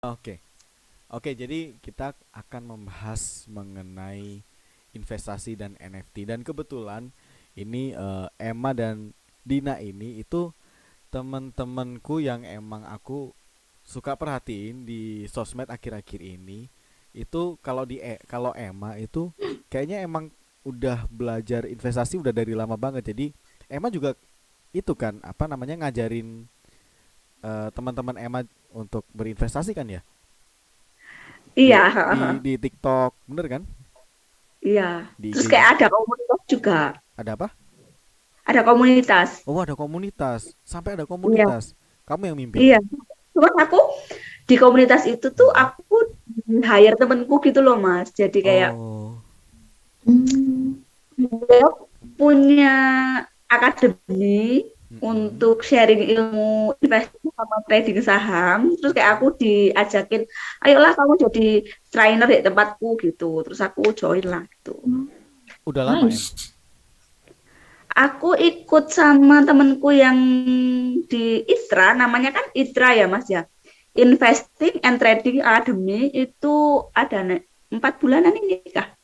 Oke. Oke, jadi kita akan membahas mengenai investasi dan NFT dan kebetulan ini Emma dan Dina ini itu teman-temanku yang emang aku suka perhatiin di sosmed akhir-akhir ini. Itu kalau Emma itu kayaknya emang udah belajar investasi udah dari lama banget. Jadi Emma juga itu kan apa namanya ngajarin teman-teman Emma untuk berinvestasi kan ya? Iya, Di TikTok, bener kan? iya. Di Terus IG kayak juga. ada komunitas juga. Ada apa? Ada komunitas. Oh, ada komunitas. Sampai ada Iya, komunitas. Kamu yang mimpin. iya. Cuman aku di komunitas itu tuh Mm-mm. aku hire temenku gitu loh, Mas. Jadi kayak Oh, Hmm, dia punya akademi mm-mm. untuk sharing ilmu investasi sama trading saham. Terus kayak Mm-mm. aku diajakin, ayolah kamu jadi trainer di tempatku gitu. Terus aku join lah gitu. Udah lama em. nice. Aku ikut sama temenku yang di ITRA, namanya kan ITRA ya Mas ya. Investing and Trading Academy itu ada 4 bulanan ini kah?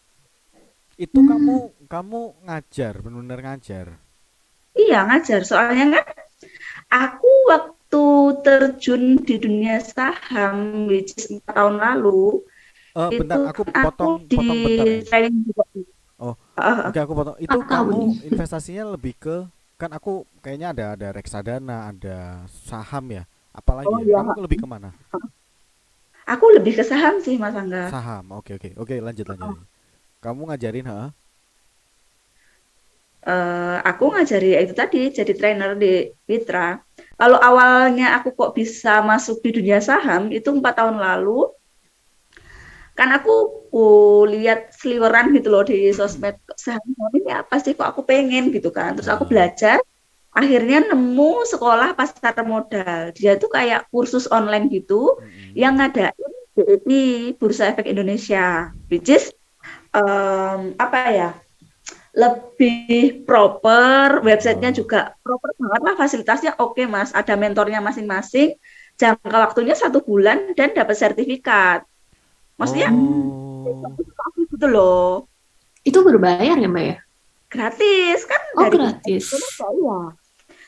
Itu kamu Hmm, kamu ngajar, benar-benar ngajar. Iya ngajar, soalnya kan aku waktu terjun di dunia saham, which is 4 tahun lalu, itu Bentar, aku kan aku potong di potong bentar em. training juga. Oh, Uh, oke aku potong. Itu 4 tahun kamu nih. investasinya lebih ke kan aku kayaknya ada reksadana, ada saham ya. Apalagi oh ya? iya, Kamu lebih kemana? aku lebih ke saham sih Mas Angga. Saham. Oke oke oke lanjut lanjut. Kamu ngajarin ha? Aku ngajari ya itu tadi jadi trainer di Witra. Kalau awalnya aku kok bisa masuk di dunia saham itu 4 tahun lalu, kan aku lihat seliweran gitu loh di sosmed saham ini apa sih kok aku pengen gitu kan. Terus aku Heeh. belajar, akhirnya nemu sekolah pasar modal. Dia tuh kayak kursus online gitu Mm-mm. yang ngadain BEI Bursa Efek Indonesia, which is apa ya? Lebih proper, websitenya Heeh. juga proper banget lah, fasilitasnya oke Mas, ada mentornya masing-masing, jangka waktunya 1 bulan dan dapat sertifikat. Maksudnya Hmm, Oh. gitu loh, itu berbayar ya, Mbak ya? gratis kan Oh, dari kita gratis. Indonesia ya.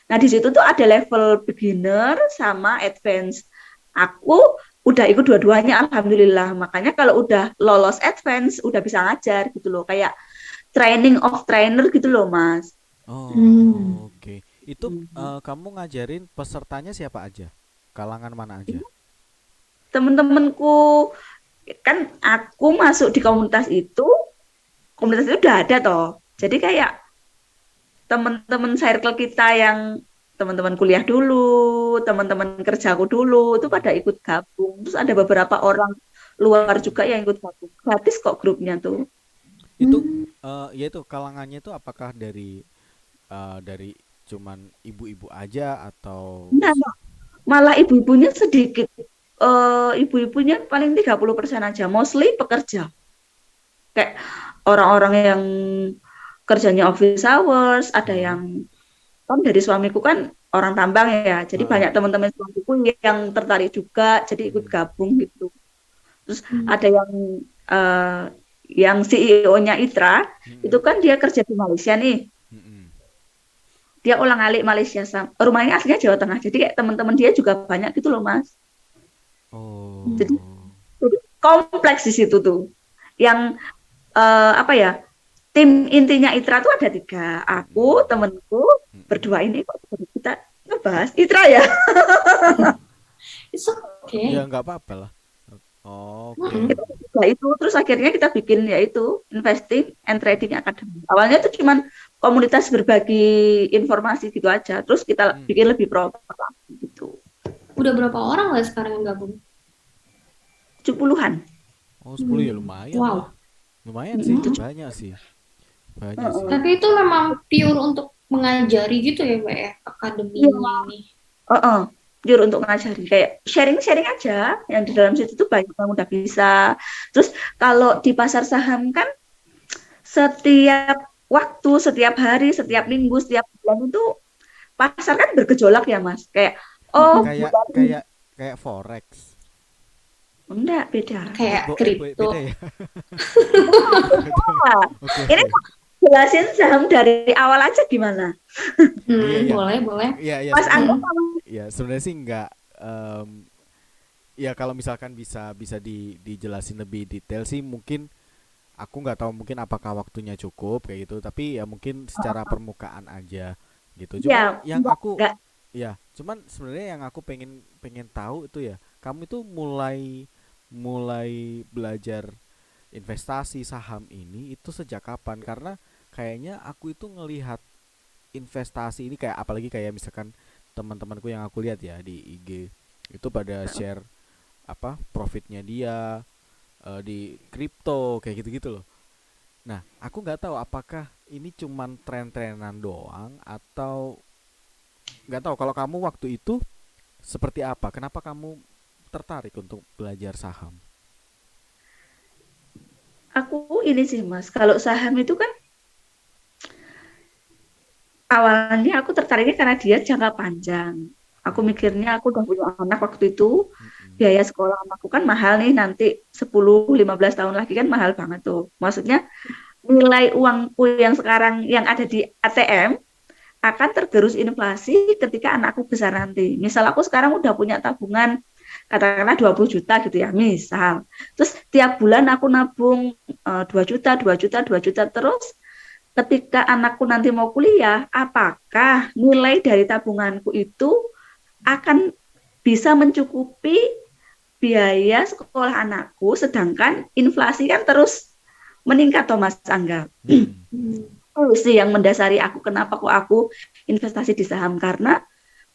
Nah di situ tuh ada level beginner sama advance. Aku udah ikut dua-duanya alhamdulillah. Makanya kalau udah lolos advance udah bisa ngajar gitu loh, kayak training of trainer gitu loh Mas. Hmm, Oh, oke. Itu kamu ngajarin pesertanya siapa aja? Kalangan mana aja? Temen-temenku kan aku masuk di komunitas itu udah ada toh. Jadi kayak temen-temen circle kita yang teman-teman kuliah dulu, teman-teman kerjaku dulu itu pada ikut gabung. Terus ada beberapa orang luar juga yang ikut gabung. Gratis kok grupnya tuh. Itu hmm, ya itu kalangannya itu apakah dari cuman ibu-ibu aja atau Nah, malah ibu-ibunya sedikit. Ibu-ibunya paling 30% aja, mostly pekerja. Kayak orang-orang yang kerjanya office hours, ada Heeh. yang kan dari suamiku kan orang tambang ya, jadi Heeh. banyak teman-teman suamiku yang tertarik juga, jadi ikut Mm. gabung gitu. Terus hmm. ada eh, yang CEO-nya Itra, itu Mm-mm. kan dia kerja di Malaysia nih, Mm-mm. dia ulang-alik Malaysia, rumahnya aslinya Jawa Tengah, jadi kayak teman-teman dia juga banyak gitu loh Mas. Jadi, Oh. jadi kompleks di situ tuh. Yang apa ya? Tim intinya Itra tuh ada 3, aku, Mm-mm. temenku, Mm-mm. berdua ini kok kita ngebahas Itra ya. It's Ya okay. nggak apa-apa lah. Oke. Mm-mm. Itu terus akhirnya kita bikin yaitu Investing and Trading Academy. Awalnya itu cuman komunitas berbagi informasi gitu aja, terus kita Hmm. bikin lebih proper gitu. Udah berapa orang lah sekarang yang gabung? 70-an. Oh 10 ya Hmm, lumayan lah. wow. Lumayan sih, Mm-mm. banyak sih. Banyak sih. Uh-uh. Tapi itu memang pure untuk mengajari gitu ya, Mbak ya, Iya, akademinya ini. uh-uh. Jujur untuk ngajarin kayak sharing-sharing aja yang di dalam situ tuh banyak yang udah bisa. Terus kalau di pasar saham kan setiap waktu, setiap hari, setiap Mm-mm. minggu, setiap bulan itu pasar kan bergejolak ya Mas. Kayak oh Mm-mm. Kayak bulan ini kayak kayak forex. Enggak, beda. Kayak kripto. Beda ya. Wah, Oke ini oke. jelasin saham dari awal aja gimana? Iya iya. Boleh, boleh. Iya iya Mas sebenarnya. Angga Hmm. sama Iya sebenarnya sih nggak. Ya kalau misalkan bisa bisa dijelasin lebih detail sih mungkin aku nggak tahu mungkin apakah waktunya cukup kayak gitu tapi ya mungkin secara permukaan aja gitu. Cuman ya, yang aku enggak. ya cuman sebenarnya yang aku pengen pengen tahu itu ya kamu itu mulai mulai belajar investasi saham ini itu sejak kapan? Karena kayaknya aku itu ngelihat investasi ini kayak apalagi kayak misalkan teman-temanku yang aku lihat ya di IG itu pada share apa profitnya dia di kripto kayak gitu-gitu loh. Nah, aku nggak tahu apakah ini cuman tren-trenan doang atau nggak tahu kalau kamu waktu itu seperti apa? Kenapa kamu tertarik untuk belajar saham? Aku ini sih Mas, kalau saham itu kan awalnya aku tertariknya karena dia jangka panjang. Aku Hmm. mikirnya aku udah punya anak waktu itu, Mm-mm. biaya sekolah anakku kan mahal nih nanti 10-15 tahun lagi kan mahal banget tuh. Maksudnya nilai uangku yang sekarang yang ada di ATM akan tergerus inflasi ketika anakku besar nanti. Misal aku sekarang udah punya tabungan katakanlah 20 juta gitu ya, misal. Terus tiap bulan aku nabung 2 juta, 2 juta, 2 juta terus ketika anakku nanti mau kuliah, apakah nilai dari tabunganku itu akan bisa mencukupi biaya sekolah anakku sedangkan inflasi kan terus meningkat toh Mas Angga. Mm-mm. Hmm. Itu sih yang mendasari aku kenapa kok aku investasi di saham karena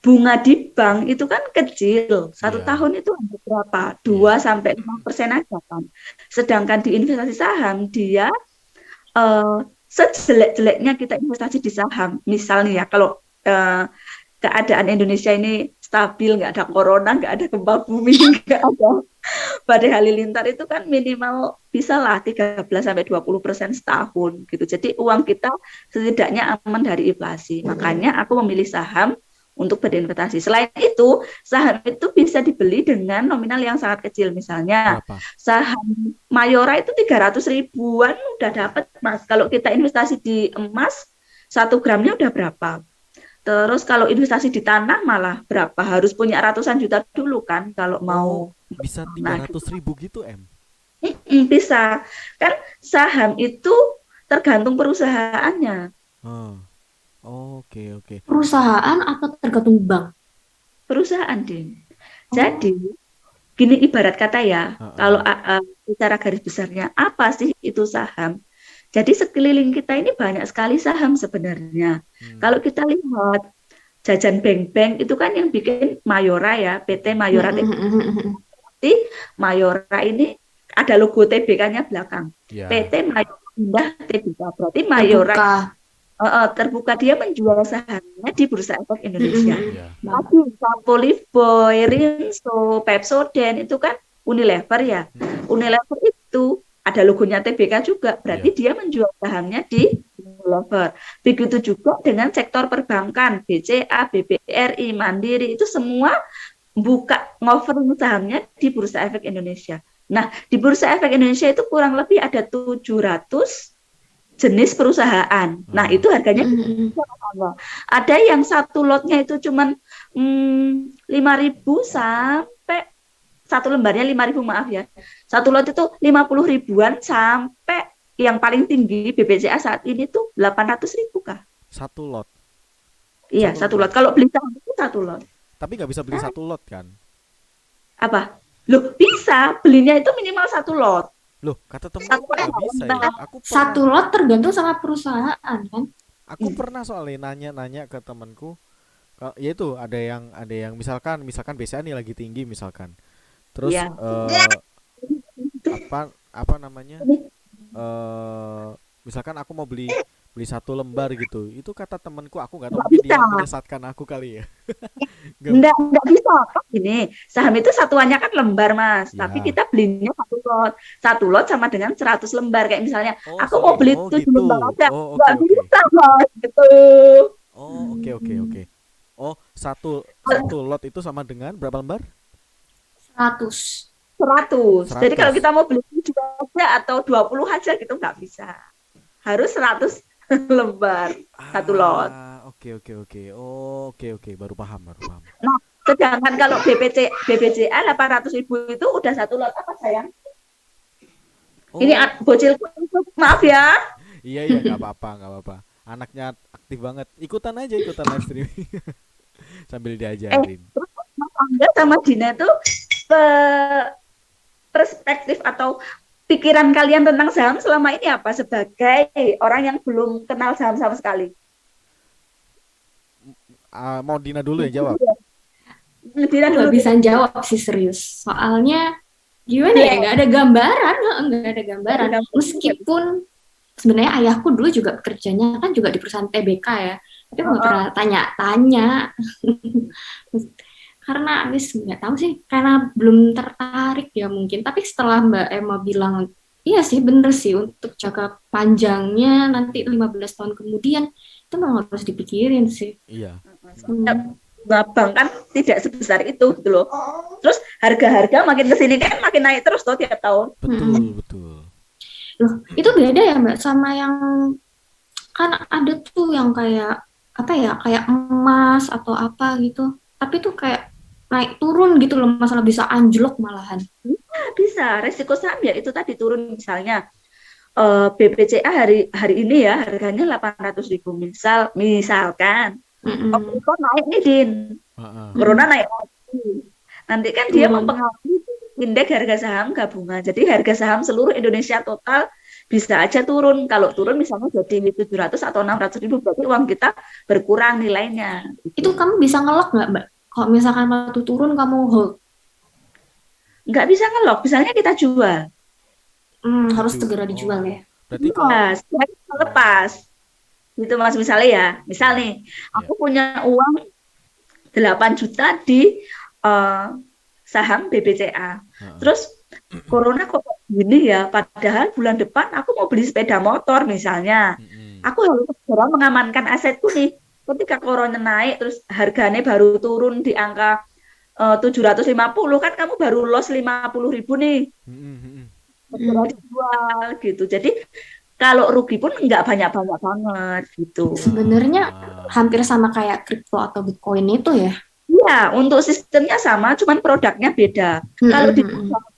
bunga di bank itu kan kecil. Satu Iya, tahun itu hampir berapa? iya. 2-5% aja kan. Sedangkan di investasi saham dia eh, sejelek-jeleknya kita investasi di saham. Misalnya ya kalau eh, keadaan Indonesia ini stabil, nggak ada corona, nggak ada gempa bumi, nggak ada badai halilintar itu kan minimal bisa lah 13-20% setahun gitu. Jadi uang kita setidaknya aman dari inflasi. Makanya aku memilih saham untuk berinvestasi. Selain itu, saham itu bisa dibeli dengan nominal yang sangat kecil. Misalnya Berapa? saham Mayora itu 300 ribuan udah dapat Mas. Kalau kita investasi di emas, 1 gramnya udah berapa? Terus kalau investasi di tanah malah berapa? Harus punya ratusan juta dulu kan kalau Oh, mau. bisa Nah, 300 ribu gitu, Em? bisa. Kan saham itu tergantung perusahaannya. Oh, oke oke. Perusahaan atau tergantung bank? Perusahaan, Din. Jadi, Oh. gini ibarat kata ya, kalau Heeh. secara garis besarnya, apa sih itu saham? Jadi sekeliling kita ini banyak sekali saham sebenarnya. Hmm. Kalau kita lihat jajan bank-bank itu kan yang bikin Mayora ya, PT Mm-mm. Mayora TBK. Mayora ini ada logo TBK-nya belakang. PT Ya, Mayora Indah TBK. Berarti Mayora Terbuka. terbuka dia menjual sahamnya di Bursa Efek Indonesia. ya. Bang. Tadi Sampo Liboy, Rinso, Pepsodent itu kan Unilever ya. Mm-mm. Unilever itu ada logonya TBK juga, berarti Ya. dia menjual sahamnya di Unilever. Begitu juga dengan sektor perbankan, BCA, BBRI, Mandiri itu semua buka ngover sahamnya di Bursa Efek Indonesia. Nah, di Bursa Efek Indonesia itu kurang lebih ada 700 jenis perusahaan. Nah, Oh. itu harganya Mm-mm. sama. Ada yang satu lotnya itu cuman 5.000 sampai satu lembarnya 5.000 maaf ya. Satu lot itu 50 ribuan sampai yang paling tinggi BBCA saat ini tuh 800 ribu kah? Satu lot, Iya, satu satu lembar. lot. Kalau beli saham itu satu lot. Tapi nggak bisa beli Nah, satu lot kan? apa? Loh, bisa. Belinya itu minimal satu lot. Loh, kata temenku Satu kok nggak bisa ya? lot. Satu lot tergantung sama perusahaan kan? Aku pernah soalnya nanya-nanya ke temanku. Ya itu ada yang misalkan BCA nih lagi tinggi misalkan. Terus Iya. apa namanya? eh Misalkan aku mau beli beli satu lembar gitu. Itu kata temanku, aku nggak tahu Nggak mungkin bisa. dia menyesatkan aku kali ya. Nggak, Enggak bisa. Kok gini, saham itu satuannya kan lembar, Mas. Tapi ya. kita belinya satu lot. Satu lot sama dengan 100 lembar. Kayak misalnya, Oh, aku mau beli oh 7 lembar gitu. aja. Oh, Enggak oke oke. bisa, Mas. Gitu. Oh, oke oke Hmm. oke. Oh, satu satu lot itu sama dengan berapa lembar? 100. 100. Jadi kalau 100. kita mau beli 7 aja atau 20 aja gitu nggak bisa. Harus 100 lembar satu lot. Oke oke oke. Oh, oke oke, baru paham, baru paham. Nah, sedangkan kalau BPJA 800.000 itu udah satu lot apa sayang? Ini Oh, bocilku, maaf ya. iya iya, nggak apa-apa, nggak apa-apa. Anaknya aktif banget. Ikutan aja, ikutan live streaming sambil diajarin. Terus Mas Angga sama Dina itu pe- perspektif atau pikiran kalian tentang saham selama ini apa sebagai orang yang belum kenal saham sama sekali? Mau Dina dulu yang jawab. Dina Aku dulu nggak bisa jawab sih serius. Soalnya gimana ya, deh. nggak ada gambaran, nggak ada gambaran. Meskipun sebenarnya ayahku dulu juga kerjanya kan juga di perusahaan TBK ya, tapi aku nggak pernah tanya-tanya. Karena habis nggak tahu sih, karena belum tertarik ya mungkin. Tapi setelah Mbak Emma bilang, iya sih bener sih untuk jangka panjangnya nanti 15 tahun kemudian itu memang harus dipikirin sih. Iya. Bank kan tidak sebesar itu gitu loh. Terus harga-harga makin kesini kan makin naik terus tuh tiap tahun. Betul, betul. Loh, itu beda ya Mbak sama yang kan ada tuh yang kayak apa ya, kayak emas atau apa gitu. Tapi tuh kayak naik turun gitu loh, masalah bisa anjlok malahan. Nah, bisa resiko saham ya itu tadi turun misalnya BPCA hari ini ya harganya 800.000 misalkan. Omikron naik nih Din. Corona naik lagi. Nanti kan dia mempengaruhi indeks harga saham gabungan. Jadi harga saham seluruh Indonesia total bisa aja turun. Kalau turun misalnya jadi 700 atau 600.000 berarti uang kita berkurang nilainya. Itu kamu bisa ngelok nggak Mbak? Kalau misalkan waktu turun kamu hold? Nggak bisa ngelok, misalnya kita jual. Harus segera dijual ya. Berarti kalau lepas. Gitu Mas misalnya ya. Misal nih, aku punya uang 8 juta di saham BBCA. Terus corona kok gini ya, padahal bulan depan aku mau beli sepeda motor misalnya. Aku harus segera mengamankan asetku nih. Ketika corona naik terus harganya baru turun di angka 750 kan kamu baru loss 50.000 nih. Segera dijual gitu. Jadi kalau rugi pun nggak banyak-banyak banget gitu. Sebenarnya hampir sama kayak kripto atau Bitcoin itu ya. Iya, untuk sistemnya sama, cuman produknya beda. Kalau di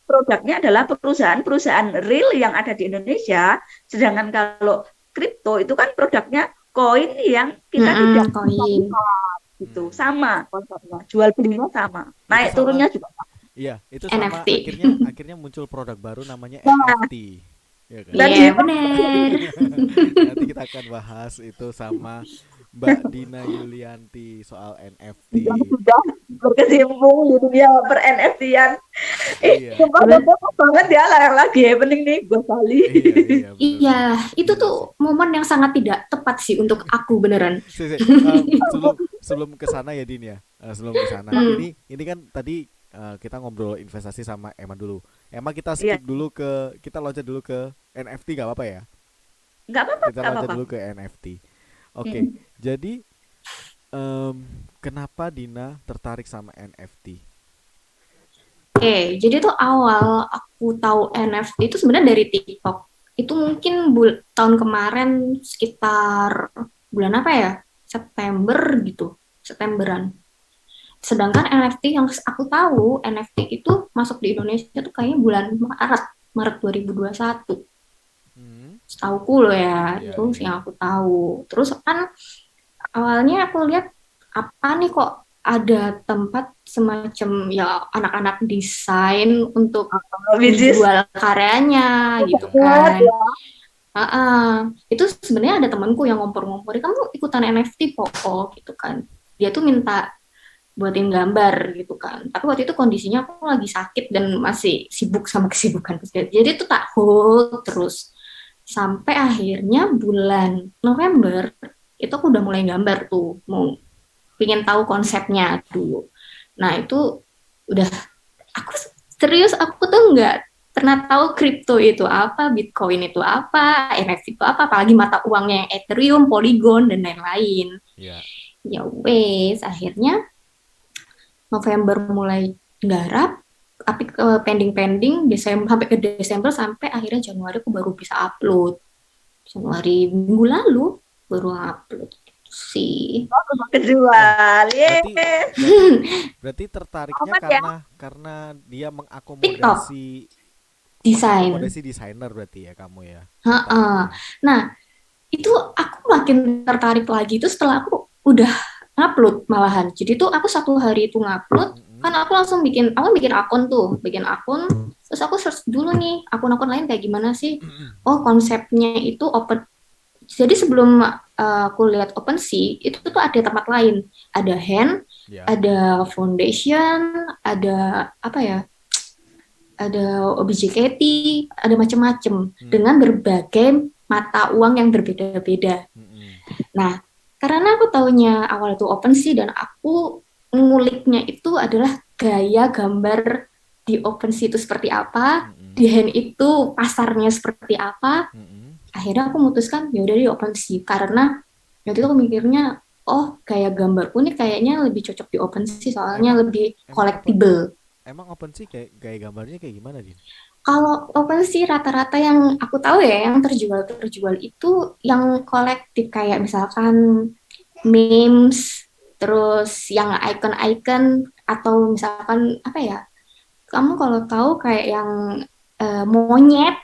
produknya adalah perusahaan-perusahaan real yang ada di Indonesia, sedangkan kalau kripto itu kan produknya koin yang kita tidak bisa lihat gitu. Sama konsepnya, jual belinya sama, naik turunnya juga sama. Iya, itu sama. NFT. Akhirnya muncul produk baru namanya NFT. Ya kan? Iya benar. Nanti kita akan bahas itu sama Mbak Dina Yulianti soal NFT. Yang sudah berkecimpung di dunia per NFT-an. Banget ya lagi happening nih gue kali. Iya, itu tuh momen yang sangat tidak tepat sih untuk aku beneran. Sebelum ke sana ya Din ya. Sebelum ke sana. Ini kan tadi kita ngobrol investasi sama Emma dulu. Emma kita skip dulu kita loncat dulu ke NFT, nggak apa-apa ya? Nggak apa-apa. Kita loncat dulu ke NFT. Oke, jadi kenapa Dina tertarik sama NFT? Oke, jadi tuh awal aku tahu NFT itu sebenarnya dari TikTok. Itu mungkin tahun kemarin sekitar bulan apa ya? September gitu, Septemberan. Sedangkan NFT yang aku tahu, NFT itu masuk di Indonesia tuh kayaknya bulan Maret 2021. Setauku loh ya, itu yang aku tahu. Terus kan awalnya aku lihat apa nih kok ada tempat semacam ya anak-anak desain untuk menjual karyanya gitu kan. Itu sebenarnya ada temanku yang ngompor-ngompor, kamu ikutan NFT pokok gitu kan. Dia tuh minta buatin gambar gitu kan. Tapi waktu itu kondisinya aku lagi sakit dan masih sibuk sama kesibukan. Jadi itu tak hold terus. Sampai akhirnya bulan November, itu aku udah mulai gambar tuh. Mau pengen tahu konsepnya dulu. Nah itu udah, aku tuh nggak pernah tahu kripto itu apa, Bitcoin itu apa, NFT itu apa, apalagi mata uangnya Ethereum, Polygon, dan lain-lain. Ya wes, akhirnya November mulai garap, tapi pending Desember sampai ke Desember sampai akhirnya Januari aku baru bisa upload. Januari minggu lalu baru upload sih. Oh, Kejual. berarti Yes. berarti tertariknya Aman ya. karena dia TikTok desain. mengakomodasi desainer berarti ya kamu ya. Heeh. TikToknya. Nah, itu aku makin tertarik lagi itu setelah aku udah ngupload malahan. Jadi tuh aku satu hari itu ngupload, kan Mm-mm. aku bikin akun tuh, bikin akun, terus aku search dulu nih akun-akun lain kayak gimana sih. Oh, konsepnya itu open. Jadi sebelum aku lihat OpenSea, itu tuh ada tempat lain. Ada hand, Ya. ada foundation, ada apa ya? Ada OBJKT, ada macam-macam Hmm. dengan berbagai mata uang yang berbeda-beda. Mm-mm. Nah, karena aku taunya awal itu OpenSea dan aku nguliknya itu adalah gaya gambar di OpenSea itu seperti apa, di Mm-mm. hand itu pasarnya seperti apa. Mm-mm. Akhirnya aku memutuskan ya udah di OpenSea karena waktu itu aku mikirnya oh gaya gambarku ini kayaknya lebih cocok di OpenSea soalnya Emang lebih emang apa collectible. emang open sih kayak kayak gambarnya kayak gimana, Din? Kalau OpenSea rata-rata yang aku tahu ya yang terjual itu yang kolektif kayak misalkan memes, terus yang icon-icon atau misalkan apa ya? Kamu kalau tahu kayak yang monyet,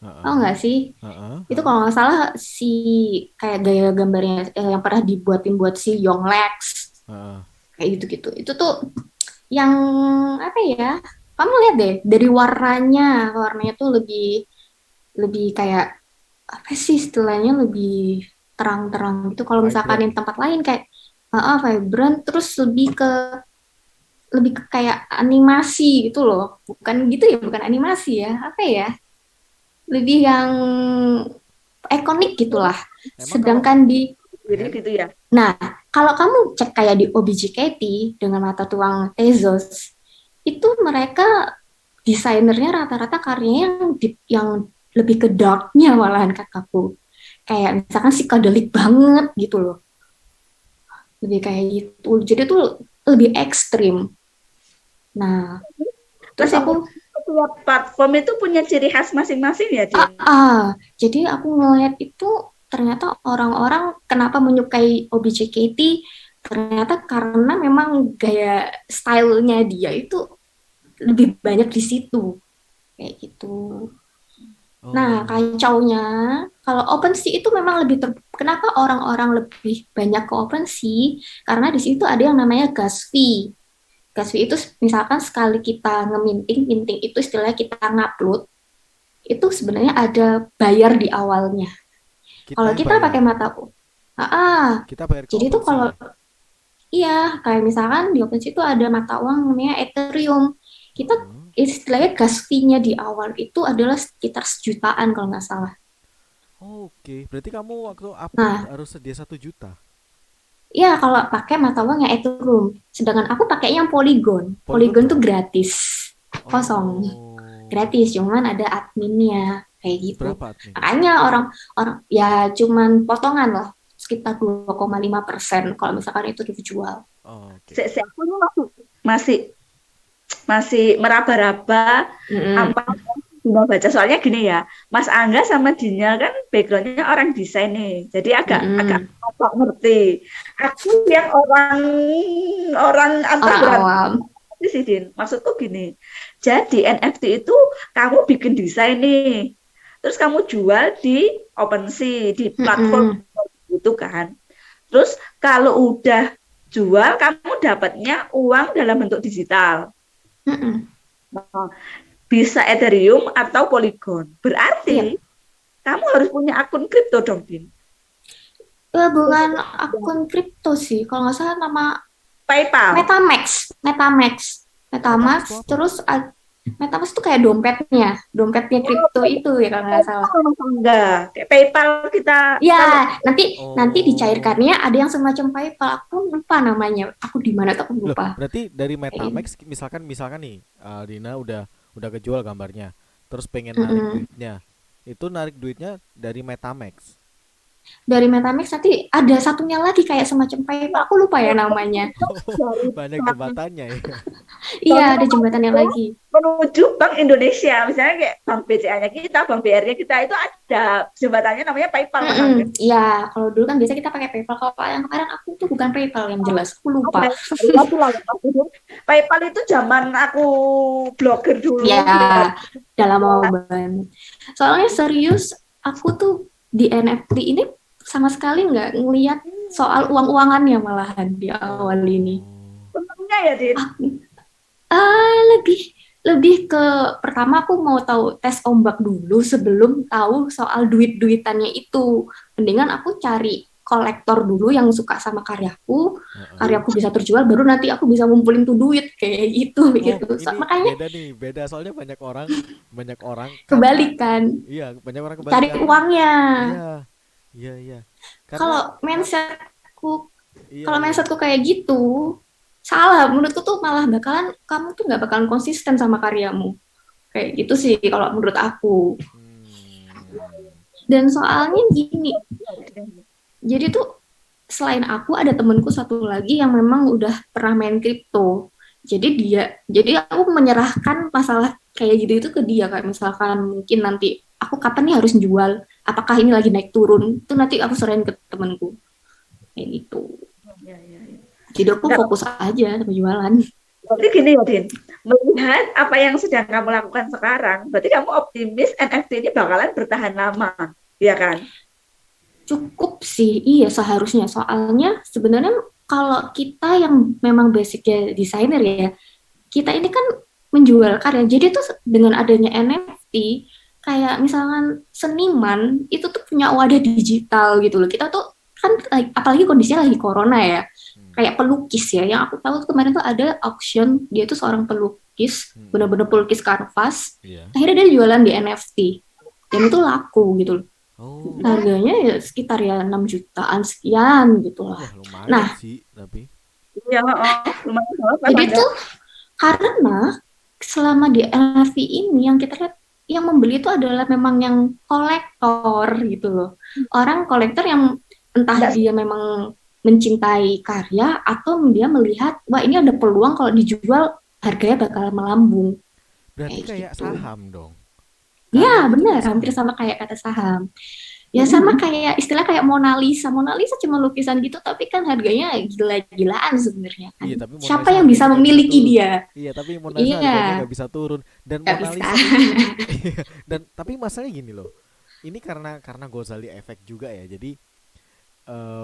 tahu Heeh. nggak sih? Heeh, Itu heeh. kalau nggak salah si kayak gaya gambarnya yang pernah dibuatin buat si Yonglex Heeh. kayak gitu-gitu. Itu tuh yang apa ya? Kamu lihat deh dari warnanya tuh lebih lebih kayak apa sih istilahnya lebih terang-terang gitu. Kalau misalkan Vibrant. yang tempat lain kayak vibrant, terus lebih ke kayak animasi gitu loh. Bukan gitu ya, bukan animasi ya. Apa ya? Lebih yang ikonik gitulah. Emang kalau Sedangkan di Jadi hand gitu ya. Nah, kalau kamu cek kayak di OBJKT dengan mata tuang Tezos, itu mereka desainernya rata-rata karyanya yang lebih ke darknya malahan kakakku. Kayak misalkan psikodelik banget gitu loh. Lebih kayak gitu. Jadi tuh lebih ekstrim. Nah, terus Masing aku Setiap platform itu punya ciri khas masing-masing ya, ah, Din. ah. Jadi aku ngeliat itu ternyata orang-orang kenapa menyukai OBJKT ternyata karena memang gaya stylenya dia itu lebih banyak di situ kayak gitu. Nah, oh kacaunya kalau OpenSea itu memang kenapa orang-orang lebih banyak ke OpenSea? Karena di situ ada yang namanya gas fee. Gas fee itu misalkan sekali kita minting itu istilahnya kita ngupload, itu sebenarnya ada bayar di awalnya. kita Kalau yang kita pakai bayar mata kita bayar ke jadi itu kalau OpenSea. iya, kayak misalkan di OpenSea itu ada mata uang namanya Ethereum. Kita Heeh. istilahnya gas fee-nya di awal itu adalah sekitar sejutaan kalau nggak salah. Oke, berarti kamu waktu upload Nah, harus sedia 1 juta. iya kalau pakai mata uang yang Ethereum. Sedangkan aku pakai yang Polygon. Polygon Polygon tuh berapa? gratis, kosong, Oh, gratis. Cuman ada adminnya kayak gitu. berapa adminnya? Makanya orang-orang ya cuman potongan lah, sekitar 2,5% kalau misalkan itu dijual. Oke. Aku ini masih masih meraba-raba Mm-mm. apa yang Dina baca. Soalnya gini ya, Mas Angga sama Dina kan backgroundnya orang desain nih, jadi agak agak Mm-mm. agak ngerti. Aku yang orang orang antar Orang berarti awam. sih, Din. Maksudku gini, jadi NFT itu kamu bikin desain nih, terus kamu jual di OpenSea, di platform Mm-mm. itu kan. Terus kalau udah jual, kamu dapatnya uang dalam bentuk digital. Mm-mm. Nah, bisa Ethereum atau Polygon. Iya, Berarti kamu harus punya akun kripto dong, Din. bukan akun kripto sih. Kalau nggak salah nama PayPal. MetaMax. MetaMax. MetaMask MetaMax. itu apa? Terus MetaMax itu kayak dompetnya. Dompetnya kripto itu ya kalau nggak salah. PayPal enggak. Kayak PayPal kita Ya, kalau nanti nanti Oh, dicairkannya ada yang semacam PayPal. Aku lupa namanya. Aku di mana tuh aku loh, lupa. berarti dari Kayak gitu. MetaMask misalkan nih, Dina udah kejual gambarnya, terus pengen narik Mm-mm. duitnya, itu narik duitnya dari MetaMask. Dari Metamax nanti ada satunya lagi kayak semacam PayPal, aku lupa ya namanya. Dari Banyak jembatannya ya. Iya, bank ada jembatannya itu lagi. menuju Bank Indonesia. Misalnya kayak Bank BCA-nya kita, Bank BRI-nya kita itu ada jembatannya namanya PayPal malah kan. Iya, kalau dulu kan biasa kita pakai PayPal. Kalau yang kemarin aku tuh bukan PayPal yang jelas, aku lupa. Oke, lagi lah. PayPal itu zaman aku blogger dulu Ya, ya. udah lama banget. Soalnya serius, aku tuh di NFT ini sama sekali nggak ngelihat soal uang-uangannya malahan di awal ini. Oh. Untungnya ya, Din. Aku, lebih lebih ke pertama aku mau tahu tes ombak dulu sebelum tahu soal duit-duitannya itu. Mendingan aku cari kolektor dulu yang suka sama Heeh. karyaku bisa terjual, baru nanti aku bisa ngumpulin tuh duit kayak gitu Oh, begitu. ini Makanya beda nih, beda soalnya banyak orang karena kebalikan, iya, banyak orang kebalik cari karena uangnya. iya, iya, iya. Kalau Karena mindsetku, iya, kalau iya. mindsetku kayak gitu, salah. Menurutku tuh malah bakalan kamu tuh nggak bakalan konsisten sama karyamu. Kayak gitu sih kalau menurut aku. Hmm. Dan soalnya gini, jadi tuh selain aku ada temenku satu lagi yang memang udah pernah main kripto. Jadi aku menyerahkan masalah kayak gitu itu ke dia. Kayak misalkan mungkin nanti aku kapan nih harus jual, apakah ini lagi naik turun, itu nanti aku serahin ke temenku. Kayak gitu. Ya, ya, ya. Jadi aku Enggak, fokus aja sama jualan. berarti gini ya, Din. Melihat apa yang sedang kamu lakukan sekarang, berarti kamu optimis NFT ini bakalan bertahan lama, ya kan? Cukup sih, iya seharusnya. Soalnya sebenarnya kalau kita yang memang basicnya desainer ya, kita ini kan menjual karya. Jadi tuh dengan adanya NFT, kayak misalkan seniman itu tuh punya wadah digital gitu loh. Kita tuh kan apalagi kondisinya lagi corona ya, Hmm. kayak pelukis ya. Yang aku tahu tuh kemarin tuh ada auction, dia tuh seorang pelukis, Hmm. bener-bener pelukis kanvas. Iya. Akhirnya dia jualan di NFT dan itu laku gitu loh. Oh, Harganya ya sekitar ya 6 jutaan sekian gitu lah. wah lumayan Nah, sih, tapi Ya, oh, lumayan banget jadi memang enggak. tuh karena selama di NFT ini yang kita lihat yang membeli itu adalah memang yang kolektor gitu loh. Orang kolektor yang entah Enggak, dia memang mencintai karya atau dia melihat wah ini ada peluang kalau dijual harganya bakal melambung berarti kayak kayak gitu. saham dong. Ya, Karya itu benar, kayak hampir saham. sama kayak kata saham. Ya sama kayak istilah kayak Mona Lisa. Mona Lisa cuma lukisan gitu tapi kan harganya gila-gilaan sebenarnya kan. Iya, tapi Mona Siapa Lisa yang bisa harganya nggak bisa memiliki turun. dia? Iya, tapi Mona Lisa Iya, harganya nggak bisa turun. Dan nggak Mona bisa. Lisa itu, dan tapi masalahnya gini loh. Ini karena Gozali efek juga ya. Jadi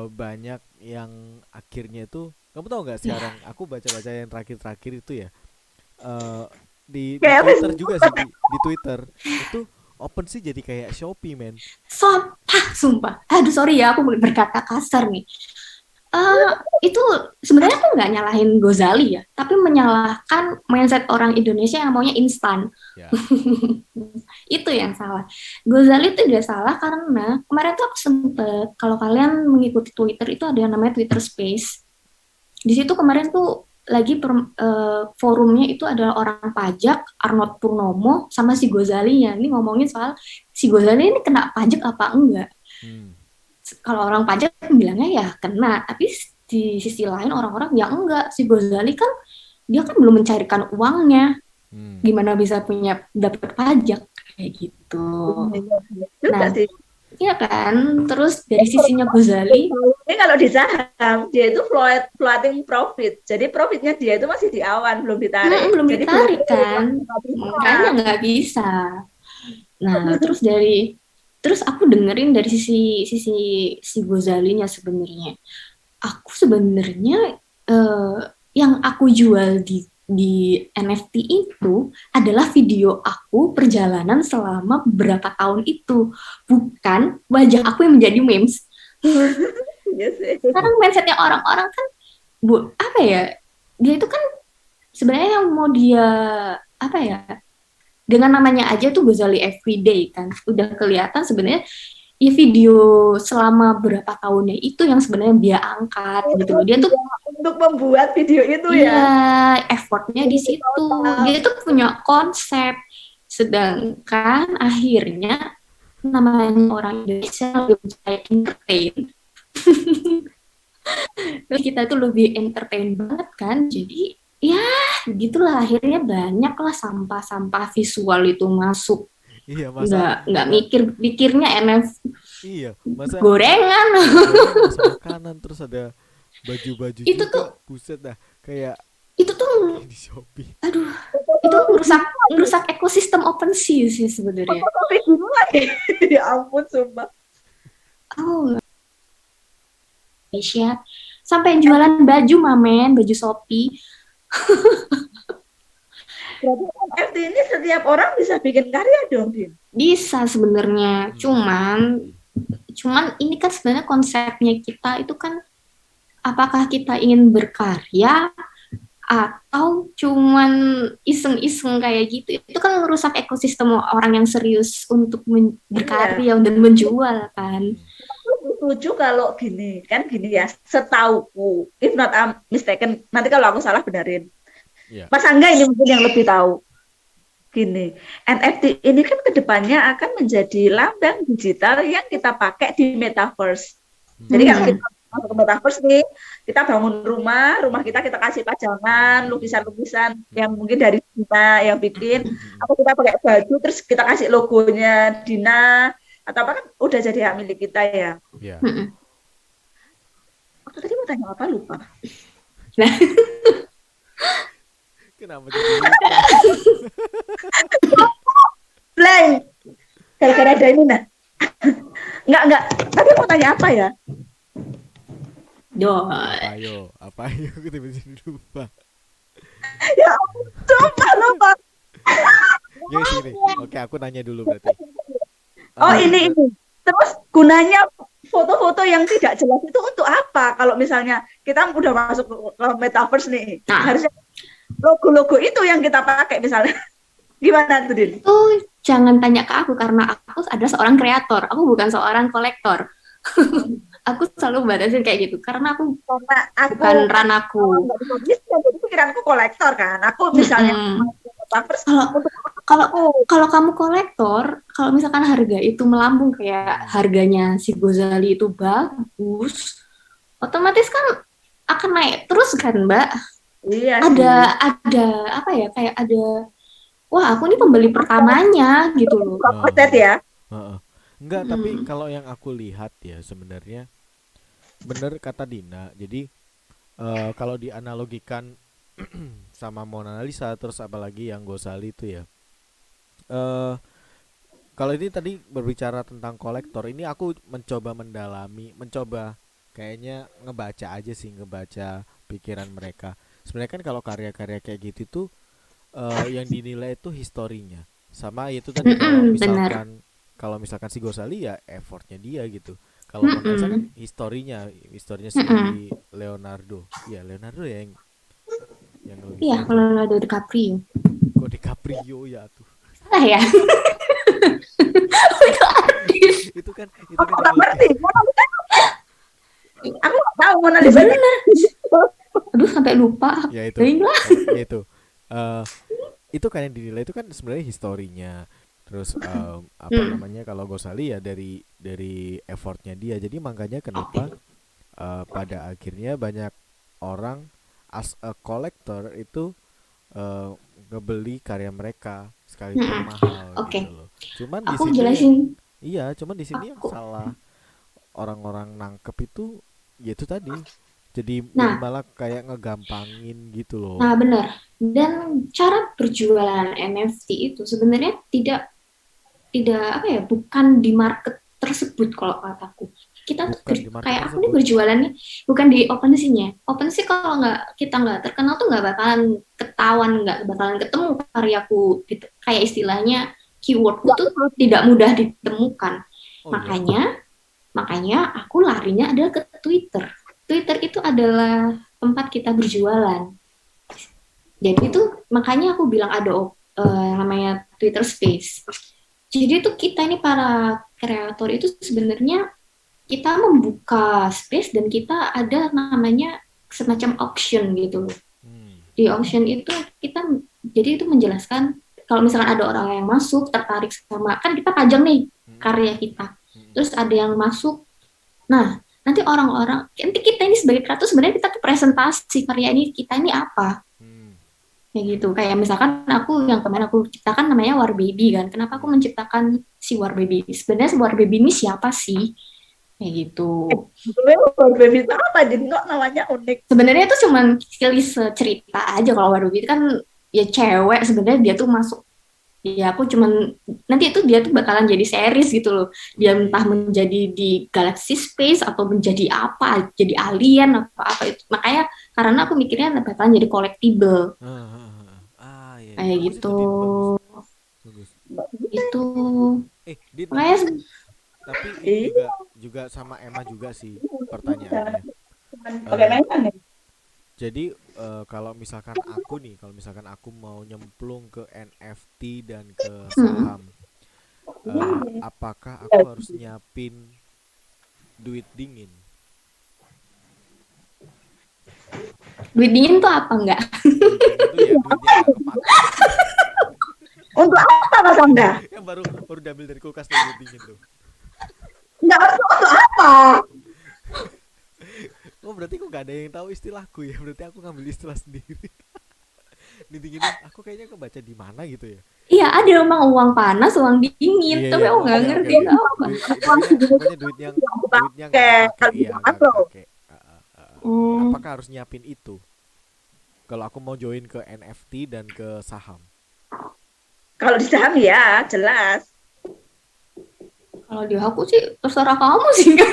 banyak yang akhirnya itu, kamu tahu nggak sekarang? Ya, Aku baca-baca yang terakhir-terakhir itu ya. eh di kayak apa Twitter sih? juga sih, di Twitter itu OpenSea jadi kayak Shopee, men. Sumpah. Aduh sorry ya aku berkata kasar nih. Eh, itu sebenarnya aku nggak nyalahin Gozali ya, tapi menyalahkan mindset orang Indonesia yang maunya instan. Ya. Itu yang salah. Gozali itu udah salah karena kemarin tuh aku sempet, kalau kalian mengikuti Twitter itu ada yang namanya Twitter Space. Di situ kemarin tuh lagi forumnya itu adalah orang pajak, Arnold Purnomo, sama si Gozalinya. Ini ngomongin soal si Gozali ini kena pajak apa enggak. Hmm. Kalau orang pajak bilangnya ya kena, tapi di sisi lain orang-orang ya enggak. Si Gozali kan dia kan belum mencairkan uangnya, Hmm. gimana bisa punya dapat pajak kayak gitu. Juga Nah, sih. iya kan. Terus dari sisinya Gozali, Ini kalau di saham dia itu floating profit. Jadi profitnya dia itu masih di awan, belum ditarik. belum Jadi belum ditarik kan, nggak bisa. makanya nggak bisa. Nah, terus aku dengerin dari sisi sisi si Gozalinya sebenarnya. Aku sebenarnya eh, yang aku jual di NFT itu adalah video aku perjalanan selama beberapa tahun itu, bukan wajah aku yang menjadi memes. Iya sih. Oh, Sekarang mindsetnya orang-orang kan, apa ya? Dia itu kan sebenarnya yang mau dia apa ya? Dengan namanya aja tuh Gozali Everyday kan, udah kelihatan sebenarnya ya video selama berapa tahunnya itu yang sebenarnya dia angkat gitu loh. Dia tuh Untuk membuat video itu iya ya. effortnya di situ. Dia tuh punya konsep. Sedangkan akhirnya namanya orang Indonesia lebih percaya entertain. Terus kita tuh lebih entertain banget kan. Jadi ya gitulah akhirnya banyak lah sampah-sampah visual itu masuk. Iya, masa Nggak ada mikirnya NF iya, masa gorengan. goreng masa makanan terus ada baju-baju Itu juga. tuh Buset dah, kayak itu tuh di Shopee. aduh itu merusak merusak ekosistem open sea sih sebenarnya. Fotokopi dulu lagi. Ya ampun, sumpah. Oh, Indonesia sampai yang jualan baju mamen, baju Shopee. Berarti NFT ini setiap orang bisa bikin karya dong, Din. Bisa sebenarnya. Cuman ini kan sebenarnya konsepnya kita itu kan apakah kita ingin berkarya atau cuman iseng-iseng kayak gitu. Itu kan merusak ekosistem orang yang serius untuk berkarya dan menjual kan. Setuju kalau gini ya, setauku, if not I'm mistaken, nanti kalau aku salah benerin. Iya. Mas Angga ini mungkin yang lebih tahu. Gini, NFT ini kan kedepannya akan menjadi lambang digital yang kita pakai di metaverse. Jadi kalau kita masuk ke metaverse nih, kita bangun rumah kita kasih pajangan, lukisan-lukisan yang mungkin dari Dina yang bikin, atau kita pakai baju terus kita kasih logonya Dina, atau apa kan udah jadi hak milik kita ya. Iya. Aku tadi mau tanya apa lupa. Kenapa jadi lupa? Blank. Gara-gara ada ini nah. Enggak. Tapi mau tanya apa ya? Apa ayo aku tiba-tiba lupa. Ya ampun, sumpah lupa. Ya sini. Oke, aku nanya dulu berarti. Oh, ini. Terus gunanya foto-foto yang tidak jelas itu untuk apa? Kalau misalnya kita udah masuk ke metaverse nih, harusnya logo-logo itu yang kita pakai misalnya. Gimana tuh, Din? Jangan tanya ke aku karena aku adalah seorang kreator. Aku bukan seorang kolektor. Aku selalu batasin kayak gitu karena aku bukan ranaku. Jadi pikiranku kolektor kan. Aku misalnya kalau kamu kolektor, kalau misalkan harga itu melambung kayak harganya si Gozali itu bagus, otomatis kan akan naik terus kan, Mbak? Iya. Ada apa ya? Kayak ada wah, aku ini pembeli pertamanya gitu loh. Ya. Enggak, tapi kalau yang aku lihat ya sebenarnya bener kata Dina. Jadi kalau dianalogikan sama Mona Lisa terus apalagi yang Gozali itu ya. Kalau ini tadi berbicara tentang kolektor, ini aku mencoba kayaknya ngebaca pikiran mereka. Sebenarnya kan kalau karya-karya kayak gitu tuh yang dinilai itu historinya. Sama itu tadi kalau misalkan si Gozali ya effortnya dia gitu. Kalau Mona Lisa kan historinya si Leonardo. Iya, Leonardo ya yang lebih. Iya, Leonardo DiCaprio. Kok DiCaprio ya tuh. Salah ya? itu kan aku nggak ngerti. Aku nggak tahu Mona Lisa. Aduh, sampai lupa. Ya itu. Itu kan yang dinilai itu kan sebenarnya historinya. Terus apa namanya, kalau Gozali ya dari effortnya dia. Jadi makanya kenapa pada akhirnya banyak orang as a collector itu ngebeli karya mereka sekalipun mahal gitu loh. Cuman di sini jelasin. Iya, cuman di sini yang salah orang-orang nangkep itu yaitu tadi. Jadi malah kayak ngegampangin gitu loh. Nah, benar. Dan cara berjualan NFT itu sebenarnya tidak apa ya, bukan di market tersebut kalau kataku. Kita kayak aku nih berjualannya bukan di OpenSea-nya. OpenSea kalau kita nggak terkenal tuh nggak bakalan ketahuan, nggak bakalan ketemu karyaku gitu. Kayak istilahnya keywordku tuh tidak mudah ditemukan. Makanya aku larinya adalah ke Twitter. Twitter itu adalah tempat kita berjualan. Jadi itu makanya aku bilang ada namanya Twitter Space. Jadi itu kita ini para kreator itu sebenarnya kita membuka space dan kita ada namanya semacam auction gitu loh. Di auction itu kita jadi itu menjelaskan kalau misalkan ada orang yang masuk tertarik sama, kan kita pajang nih Mm-mm. karya kita, Mm-mm. terus ada yang masuk, nah nanti orang-orang, nanti kita ini sebagai kreator sebenarnya kita tuh presentasi karya ini kita ini apa, Mm. kayak gitu. Kayak misalkan aku yang kemarin aku ciptakan namanya War Baby kan, kenapa aku Mm. menciptakan si War Baby, sebenarnya si War Baby ini siapa sih, kayak gitu. Sebetulnya baby itu apa? Jadi kok namanya unik. Sebenarnya itu cuman sekelise cerita aja. Kalau War Baby itu kan ya cewek, sebenarnya dia tuh masuk, ya aku cuman nanti itu dia tuh bakalan jadi series gitu loh, dia entah Wih. menjadi di galaxy space atau menjadi apa, jadi alien apa apa itu, makanya karena aku mikirnya bakalan jadi collectible Iya, iya. kayak Bagus gitu. itu, Din. Bagus. Bagus. Itu Din, tapi makanya tapi ini Iya, juga juga sama Emma juga sih pertanyaannya. cuman pakai Eh, mainan ya. jadi kalau misalkan aku mau nyemplung ke NFT dan ke hmm, saham, apakah aku harus nyiapin duit dingin? duit dingin tuh apa enggak? Duit dingin tuh ya duit yang nggak kepake, Untuk apa Mas Anda? yang baru baru diambil dari kulkas tuh duit dingin tuh. Enggak, untuk apa? Oh, berarti kok gak ada yang tahu istilahku ya? Berarti aku ngambil istilah sendiri. Duit dingin tuh aku kayaknya kebaca di mana gitu ya. Iya ada emang uang panas uang dingin, Iya, tapi iya. aku Oh, nggak oke, oke, ngerti oke. itu apa. Pokoknya duit yang nggak Pakai kepake, kalau iya makan nggak loh. kepake. Hmm, Apakah harus nyiapin itu? Kalau aku mau join ke NFT dan ke saham. Kalau di saham ya jelas. kalau di aku sih terserah kamu sih kan.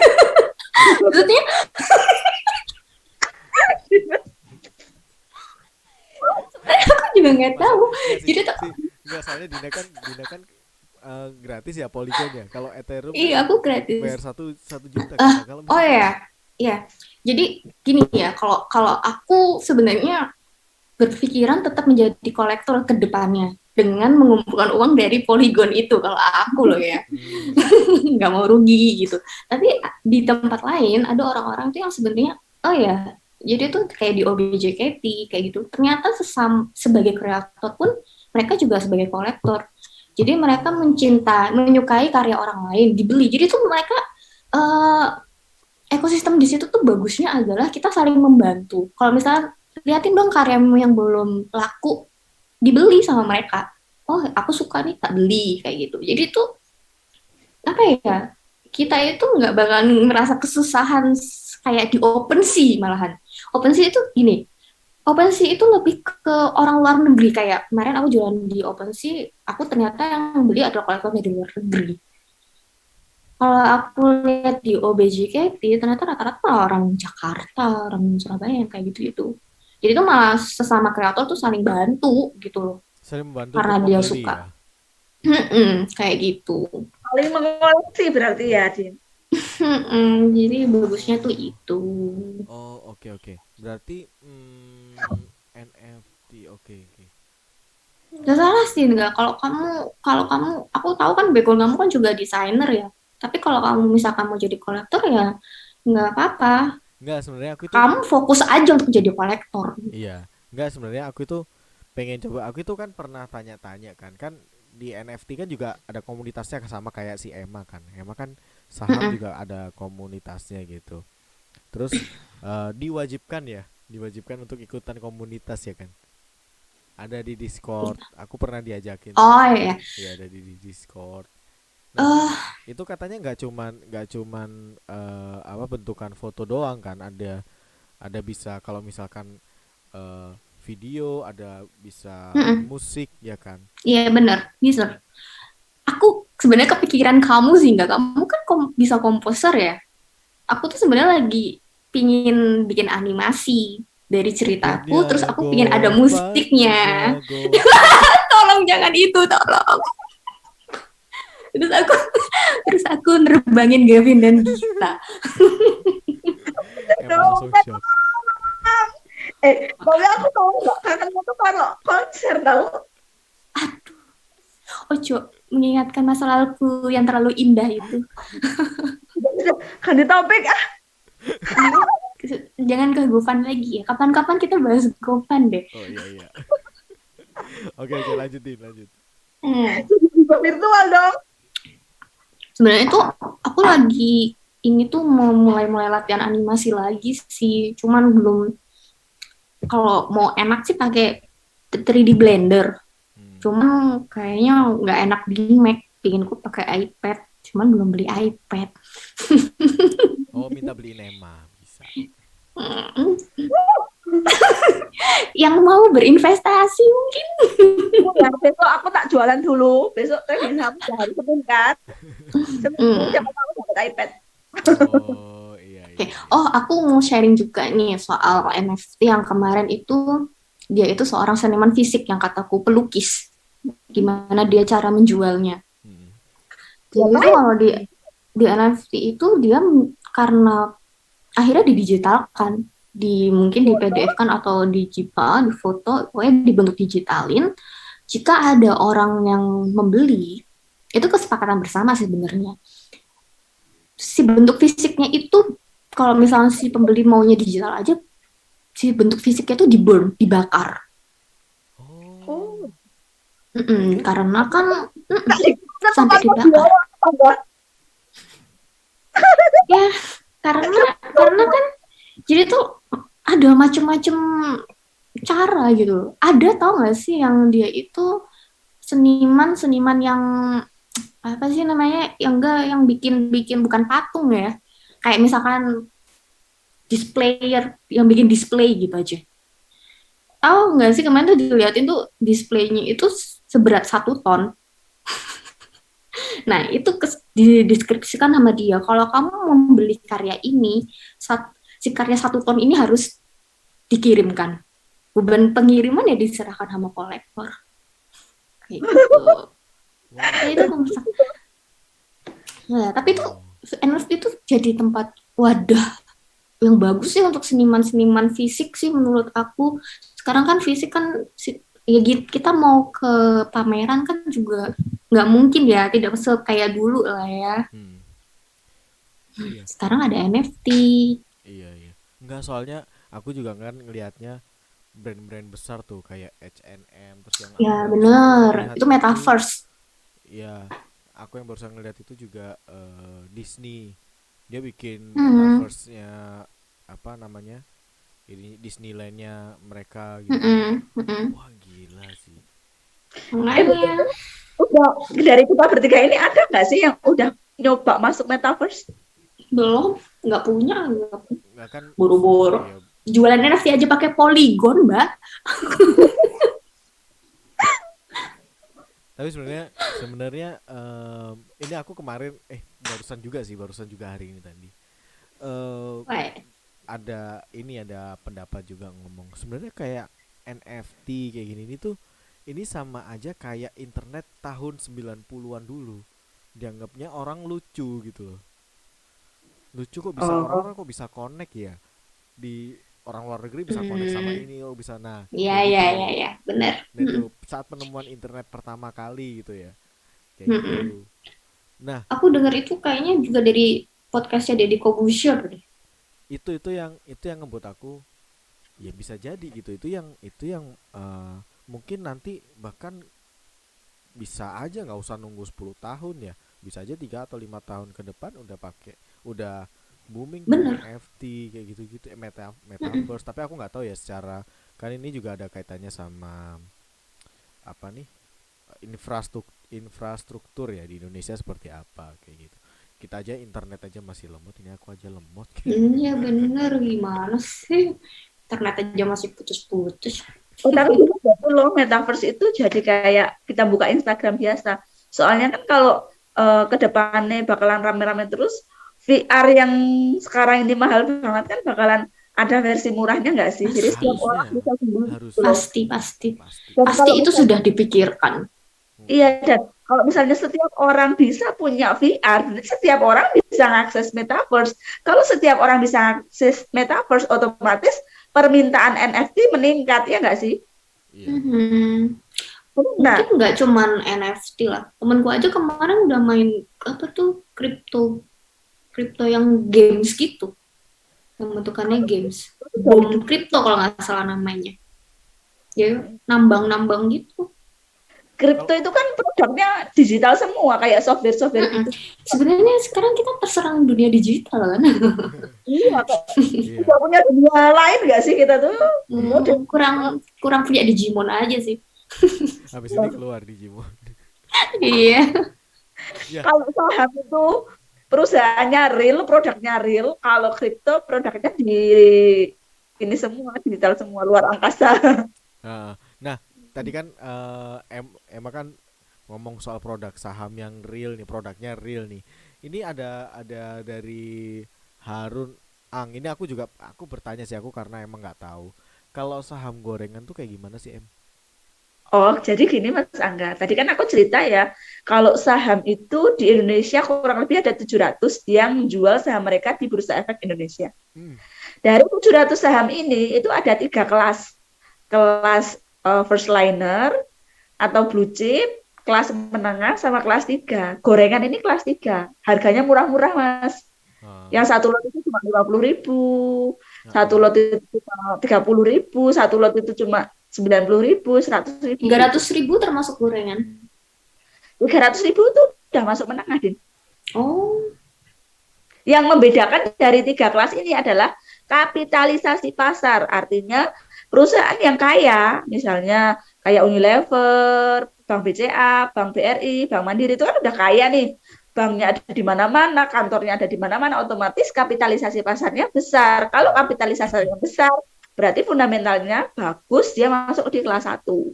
Maksudnya aku juga nggak Masa tahu. enggak sih? Jadi tuh Enggak, soalnya Dina kan gratis ya Polygon ya. Kalau Ethereum kan iya aku gratis. bayar satu juta kan. Eh Nah, kalau oh misalkan ya, iya. Jadi gini ya, kalau kalau aku sebenarnya berpikiran tetap menjadi kolektor ke depannya dengan mengumpulkan uang dari Polygon itu kalau aku loh ya. hmm, Nggak mau rugi gitu. Tapi di tempat lain ada orang-orang tuh yang sebenarnya oh ya, jadi tuh kayak di OBJKT kayak gitu. Ternyata sebagai kreator pun mereka juga sebagai kolektor. Jadi mereka oh, menyukai karya orang lain, dibeli. Jadi tuh mereka eh, ekosistem di situ tuh bagusnya adalah kita saling membantu. Kalau misalnya liatin dong karyamu yang belum laku, dibeli sama mereka. Oh, aku suka nih, tak beli kayak gitu. Jadi tuh apa ya, kita itu nggak bakalan merasa kesusahan kayak di OpenSea malahan. OpenSea itu gini, OpenSea itu lebih ke orang luar negeri, kayak kemarin aku jualan di OpenSea, aku ternyata yang beli adalah kolektor dari luar negeri. Kalau aku lihat di OBJKT, ternyata rata-rata orang Jakarta, orang Surabaya yang kayak gitu-gitu. Jadi itu malah sesama kreator tuh saling bantu gitu loh, saya membantu karena untuk dia membeli suka. ya. Kayak gitu. Saling mengoleksi berarti ya, Din. Jadi bagusnya tuh itu. Oh, oke, oke. Berarti NFT, oke, oke. Gak salah sih, enggak. Kalau kamu, aku tahu kan background kamu kan juga desainer ya. Tapi kalau kamu misalkan mau jadi kolektor ya nggak apa-apa. Enggak, sebenarnya aku itu Kamu fokus aja untuk jadi kolektor. iya. Enggak, sebenarnya aku itu pengen coba. Aku itu kan pernah tanya-tanya kan di NFT kan juga ada komunitasnya sama kayak si Emma kan. Emma kan saham Mm-mm. juga ada komunitasnya gitu. Terus diwajibkan untuk ikutan komunitas ya kan. Ada di Discord. Aku pernah diajakin tuh. Oh iya. Iya, ada di Discord. Nah, Eh, itu katanya nggak cuman apa bentukan foto doang kan, ada bisa kalau misalkan video, ada bisa mm-mm. musik ya kan. Iya benar, bisa. Aku sebenarnya kepikiran kamu sih enggak. Kamu kan bisa komposer ya. Aku tuh sebenarnya lagi pingin bikin animasi dari ceritaku, terus Dunia aku pingin ada Gofar, musiknya. dunia Gofar. Tolong jangan itu, tolong. Terus aku terus aku nerbangin Gavin dan Gita. Emang langsung shock. Tapi aku tahu nggak, kangenmu tuh kalau konser tahu. Ojo mengingatkan masa laluku yang terlalu indah itu. Ganti topik ah. Jangan ke Gofan lagi ya. Kapan-kapan kita bahas Gofan deh. Oh, iya, iya. Oke, oke, lanjutin. Hmm. Juga virtual dong. Sebenarnya tuh aku lagi ini tuh mau mulai latihan animasi lagi sih, cuman belum. Kalau mau enak sih pakai 3D Blender, Hmm. cuman kayaknya nggak enak di Mac. Pinginku pakai iPad, cuman belum beli iPad. Oh, minta beliin Emma bisa. Hmm. Yang mau berinvestasi mungkin. Ya, besok aku tak jualan dulu. Besok kan bisa aku hari Senin kan. Seminggu Hmm. siapa tahu dapat iPad. Oh, iya Oke. iya iya. Oh, aku mau sharing juga nih soal NFT yang kemarin itu. Dia itu seorang seniman fisik yang kataku pelukis. Gimana dia cara menjualnya. Hmm. Jadi itu Lumayan. kalau di NFT itu dia karena akhirnya didigitalkan, mungkin di PDF kan atau di JPA, di foto, pokoknya dibentuk digitalin. Jika ada orang yang membeli, itu kesepakatan bersama sih sebenarnya. Si bentuk fisiknya itu kalau misalnya si pembeli maunya digital aja, si bentuk fisiknya itu dibakar. Oh, Oh, oh iya. Karena kan tak digunakan sampai tanpa dibakar. biaya apa? Ya, karena kan jadi tuh ada macam-macam cara gitu. Ada tau gak sih yang dia itu seniman-seniman yang apa sih namanya? Yang enggak yang bikin-bikin bukan patung ya. Kayak misalkan displayer yang bikin display gitu aja. Tahu nggak sih kemarin tuh diliatin tuh displaynya itu seberat 1 ton. Nah, itu dideskripsikan sama dia. Kalau kamu membeli karya ini, si karya 1 ton ini harus dikirimkan. Beban pengiriman ya diserahkan sama kolektor. Kayak gitu. Ya Wow. itu kemesak. Nah, tapi itu Wow. NFT itu jadi tempat wadah yang bagus sih untuk seniman-seniman fisik sih menurut aku. Sekarang kan fisik kan ya kita mau ke pameran kan juga nggak mungkin ya, tidak kayak dulu lah ya. Hmm. Iya. Sekarang ada NFT. Iya iya. Enggak, soalnya aku juga kan ngelihatnya brand-brand besar tuh kayak H&M, terus yang aku Ya barusan bener, lihat itu itu metaverse. ya, aku yang barusan ngeliat itu juga Disney. Dia bikin Hmm, metaverse-nya apa namanya? Ini Disneyland-nya mereka gitu. mm-mm, mm-mm. Wah, gila sih. Makanya Betul. Udah dari kita bertiga ini ada nggak sih yang udah nyoba masuk metaverse? belum, nggak punya, Nggak kan buru-buru. iya. Jualan NFT aja pakai Polygon, Mbak. Tapi sebenarnya sebenarnya ini aku kemarin barusan juga hari ini tadi. Eh Wah, ada pendapat juga ngomong sebenarnya kayak NFT kayak gini ini tuh ini sama aja kayak internet tahun 90-an dulu. Dianggapnya orang lucu gitu loh. Lucu kok bisa Oh, orang-orang kok bisa connect ya. Di orang luar negeri bisa connect sama hmm, ini, oh bisa, nah ya, kayak ya, ya, gitu. ya, benar. Nah itu saat penemuan internet pertama kali gitu ya. Kayak Mm-mm. gitu. Nah, Aku dengar itu kayaknya juga dari podcastnya Deddy Corbuzier deh. itu yang ngebuat aku ya bisa jadi gitu. Itu yang mungkin nanti bahkan bisa aja nggak usah nunggu 10 tahun ya, bisa aja 3 atau 5 tahun ke depan udah booming tuh Bener. NFT kayak gitu-gitu, Mm-mm. metaverse. Tapi aku nggak tahu ya secara, kan ini juga ada kaitannya sama apa nih, infrastruktur ya di Indonesia seperti apa kayak gitu. Kita aja internet aja masih lemot, ini aku aja lemot. Iya bener, gimana sih? Internet aja masih putus-putus. oh tapi bener betul loh metaverse itu jadi kayak kita buka Instagram biasa. Soalnya kan kalau ke depannya bakalan rame-rame terus VR yang sekarang ini mahal banget kan bakalan ada versi murahnya nggak sih? Jadi setiap Pasti, orang Harusnya bisa sembunyi gitu harusnya loh. pasti, pasti. pasti. Dan Pasti kalau itu misalnya sudah dipikirkan. iya, Mm-mm. dan kalau misalnya setiap orang bisa punya VR, berarti setiap orang bisa mengakses metaverse. Kalau setiap orang bisa akses metaverse, otomatis permintaan NFT meningkat, ya nggak sih? Iya iya. Mhm. Mungkin Nah, nggak cuman NFT lah. Temenku aja kemarin udah main apa tuh kripto kripto yang games gitu, yang bentukannya games. itu dari Bom kripto kalau nggak salah namanya. Ya nambang-nambang gitu. Kripto Kalau itu kan produknya digital semua, kayak software-software Mm-mm. gitu. Sebenarnya sekarang kita terserang dunia digital kan. Iya, kok iya, udah punya dunia lain nggak sih kita tuh? iya. Udah. Kurang kurang punya Digimon aja sih. Habis ini keluar di Jimo. Iya. Ya, Kalau saham itu perusahaannya real, produknya real. Kalau kripto produknya di ini semua digital semua luar angkasa. heeh. Nah, tadi kan Emma kan ngomong soal produk saham yang real nih, produknya real nih. Ini ada dari Harun Ang. Ini aku bertanya sih aku karena emang nggak tahu. Kalau saham gorengan tuh kayak gimana sih, Em? Oh, jadi gini Mas Angga. Tadi kan aku cerita ya, kalau saham itu di Indonesia kurang lebih ada 700 yang jual saham mereka di Bursa Efek Indonesia. Hmm. Dari 700 saham ini, itu ada 3 kelas. Kelas first liner atau blue chip, kelas menengah, sama kelas 3. Gorengan ini kelas 3. Harganya murah-murah, Mas. Ah, Yang satu lot itu cuma 50.000, satu ah. lot itu cuma 30.000, satu lot itu cuma 90.000, 100.000 tiga gitu. ratus ribu termasuk gorengan. 300.000 itu udah masuk menengah, Din. Oh, Yang membedakan dari 3 kelas ini adalah kapitalisasi pasar. Artinya perusahaan yang kaya, misalnya kayak Unilever, Bank BCA, Bank BRI, Bank Mandiri itu kan udah kaya nih. Banknya ada di mana-mana, kantornya ada di mana-mana, otomatis kapitalisasi pasarnya besar. Kalau kapitalisasinya besar, berarti fundamentalnya bagus, dia masuk di kelas 1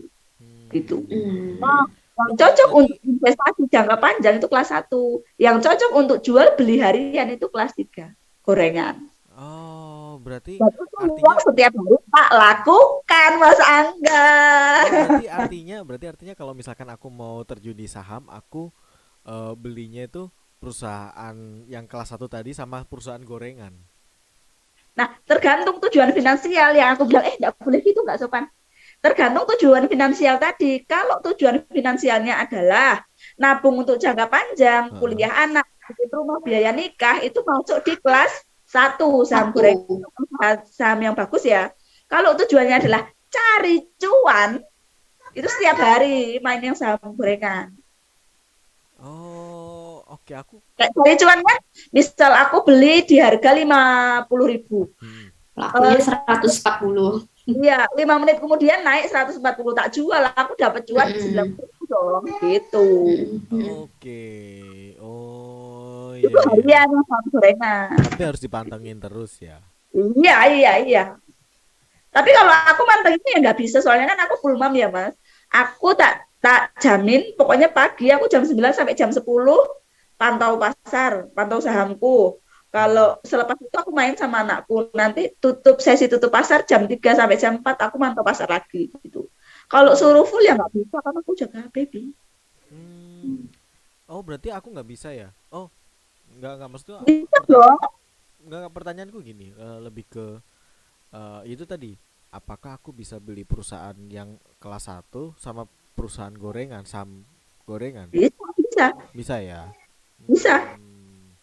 gitu. hmm. Nah, yang Oh, cocok berarti untuk investasi jangka panjang itu kelas 1. Yang cocok untuk jual beli harian itu kelas 3. Gorengan. berarti Dan itu uang artinya setiap hari tak lakukan, Mas Angga. berarti artinya kalau misalkan aku mau terjun di saham, aku belinya itu perusahaan yang kelas 1 tadi sama perusahaan gorengan. Nah, tergantung tujuan finansial yang aku bilang, enggak boleh gitu, enggak sopan. Tergantung tujuan finansial tadi. Kalau tujuan finansialnya adalah nabung untuk jangka panjang, Heeh. kuliah anak, bikin rumah, biaya nikah, itu masuk di kelas 1 saham Satu. goreng, saham yang bagus ya. Kalau tujuannya adalah cari cuan, itu setiap hari main yang saham gorengan. Oh, oke, aku Kayak cari cuan kan, misal aku beli di harga 50.000. hmm. Lakunya 140. Iya, 5 menit kemudian naik 140, tak jual, aku dapat cuan Mm-mm. 90 dong, gitu. Mm-mm. Oke. Oh, Itu iya iya. harian yang saham gorengan. Tapi harus dipantengin terus ya. Iya, iya, iya. Tapi kalau aku mantengin ya nggak bisa, soalnya kan aku full mom ya, Mas. Aku tak tak jamin, pokoknya pagi aku jam 9 sampai jam 10 pantau pasar, pantau sahamku. Hmm. Kalau selepas itu aku main sama anakku, nanti sesi tutup pasar jam 3 sampai jam 4 aku mantau pasar lagi gitu. Kalau Oh. suruh full ya nggak bisa karena aku jaga baby. Hmm. Oh, berarti aku nggak bisa ya? Oh, nggak maksudnya Bisa pertanyaan dong. nggak pertanyaanku gini, lebih ke itu tadi, apakah aku bisa beli perusahaan yang kelas 1 sama perusahaan gorengan, saham gorengan? Bisa, bisa, Bisa ya? bisa. Hmm.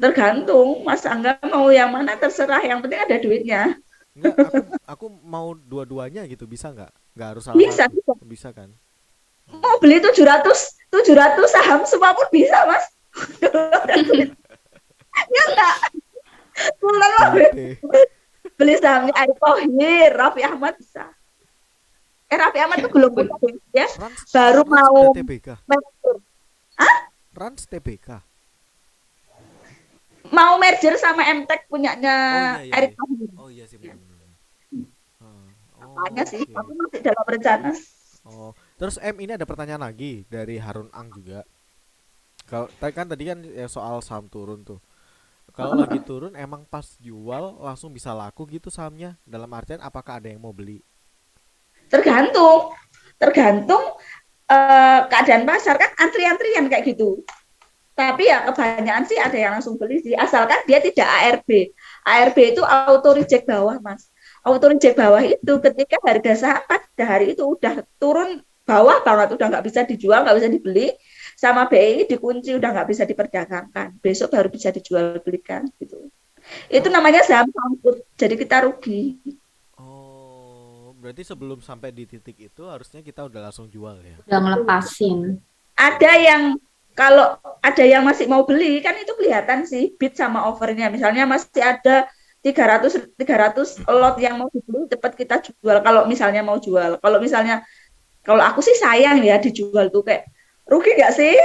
Tergantung Mas Angga mau yang mana terserah, yang penting ada duitnya. Enggak, aku mau dua-duanya gitu, bisa nggak? Nggak harus salah Bisa, satu. bisa. Bisa kan? Mau Hmm. beli 700 saham semua pun bisa, Mas. Ya enggak? Bulan mah PT. beli sahamnya Erick Thohir, Raffi Ahmad bisa. Raffi Ahmad tuh belum punya ya, Rans baru Rans mau udah TBK. merger. Rans TBK. Mau merger sama MTech punyanya Oh iya iya Erick iya. Thohir. Oh iya sih benar-benar. Katanya Oh, sih, oke. tapi masih dalam rencana. Oh, terus ini ada pertanyaan lagi dari Harun Ang juga. Kalau tadi kan ya soal saham turun tuh. Kalau lagi turun emang pas jual langsung bisa laku gitu sahamnya? Dalam artian apakah ada yang mau beli? Tergantung, tergantung keadaan pasar kan antri-antrian kayak gitu. Tapi ya kebanyakan sih ada yang langsung beli sih, asalkan dia tidak ARB. ARB itu auto reject bawah, Mas. Auto reject bawah itu ketika harga saham pada hari itu udah turun bawah banget, udah nggak bisa dijual, nggak bisa dibeli, sama BI dikunci, udah nggak bisa diperdagangkan. Besok baru bisa dijual belikan gitu. Itu Oh, namanya saham sangkut, jadi kita rugi. oh, Berarti sebelum sampai di titik itu harusnya kita udah langsung jual ya. Udah ngelepasin. Ada yang kalau ada yang masih mau beli kan itu kelihatan sih bid sama overnya. Misalnya masih ada 300 lot yang mau dibeli cepat kita jual kalau misalnya mau jual. Kalau aku sih sayang ya dijual tuh kayak rugi nggak sih?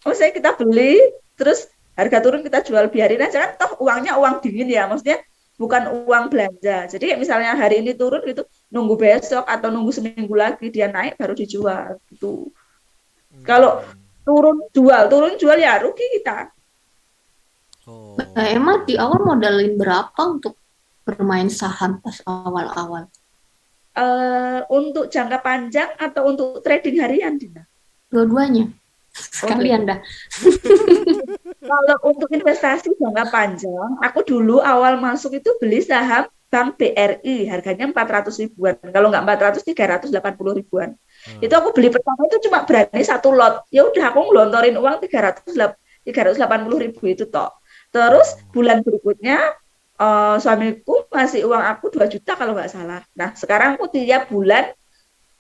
Maksudnya kita beli terus harga turun kita jual biarin aja kan toh uangnya uang dingin ya maksudnya bukan uang belanja. Jadi kayak misalnya hari ini turun gitu nunggu besok atau nunggu seminggu lagi dia naik baru dijual gitu. Kalau Hmm. turun jual ya rugi kita. Oh. Emang di awal modalin berapa untuk bermain saham pas awal-awal? Untuk jangka panjang atau untuk trading harian, Dina? Dua-duanya. Oh, Sekalian dah. kalau untuk investasi jangka panjang, aku dulu awal masuk itu beli saham Bank BRI, harganya 400 ribuan. Kalau nggak 400, 380 ribuan. Itu Hmm. aku beli pertama itu cuma berani satu lot. Ya udah aku ngelontorin uang 380 ribu itu toh. Terus Oh. bulan berikutnya suamiku ngasih uang aku 2 juta kalau nggak salah. Nah sekarang aku tiap bulan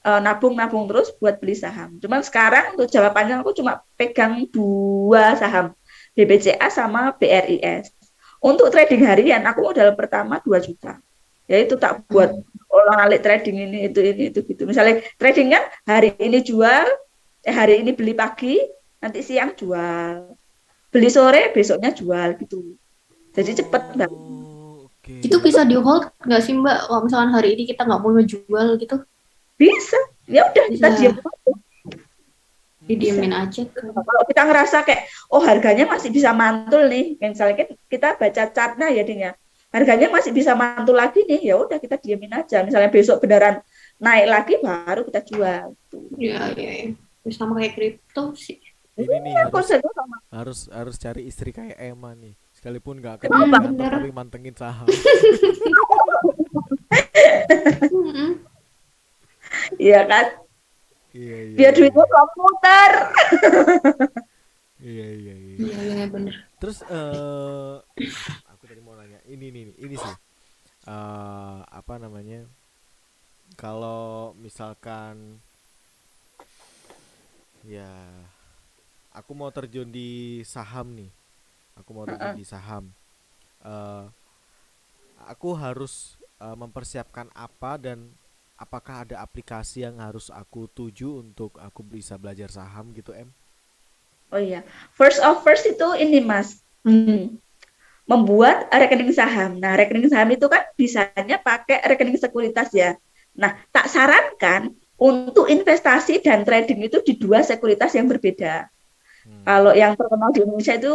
nabung-nabung terus buat beli saham. Cuman sekarang untuk jangka panjang aku cuma pegang 2 saham, BBCA sama BRIS. Untuk trading harian aku modal pertama 2 juta. Ya itu tak buat olah alik trading ini itu gitu. Misalnya trading kan hari ini jual, hari ini beli pagi, nanti siang jual. Beli sore, besoknya jual gitu. Jadi cepet Mbak. Oh, oke. Itu bisa di hold nggak sih Mbak? Kalau misalkan hari ini kita nggak mau ngejual gitu, Bisa. Ya udah kita diam. bisa didiemin aja kan. Kalau kita ngerasa kayak oh harganya masih bisa mantul nih, misalnya kan kita baca chartnya ya Dinya, harganya masih bisa mantul lagi nih, ya udah kita diemin aja. Misalnya besok beneran naik lagi baru kita jual. Ya, ya, ya. Sama kayak kripto sih. Ini nih Ya, harus konsepnya sama. harus cari istri kayak Emma nih. Sekalipun nggak kerja di Kenapa? kantor Bener. tapi mantengin saham. Mm-mm. Iya kan? Iya iya Biar iya. duitnya komputer. Iya iya iya. Iya, iya bener. Terus aku tadi mau nanya ini sih. Apa namanya? Kalau misalkan ya aku mau terjun di saham nih. Aku mau terjun di saham. eh aku harus mempersiapkan apa dan apakah ada aplikasi yang harus aku tuju untuk aku bisa belajar saham gitu em? Oh iya, first itu ini Mas, membuat rekening saham. Nah, rekening saham itu kan bisanya pakai rekening sekuritas ya. Nah, tak sarankan untuk investasi dan trading itu di 2 sekuritas yang berbeda. Hmm. Kalau yang terkenal di Indonesia itu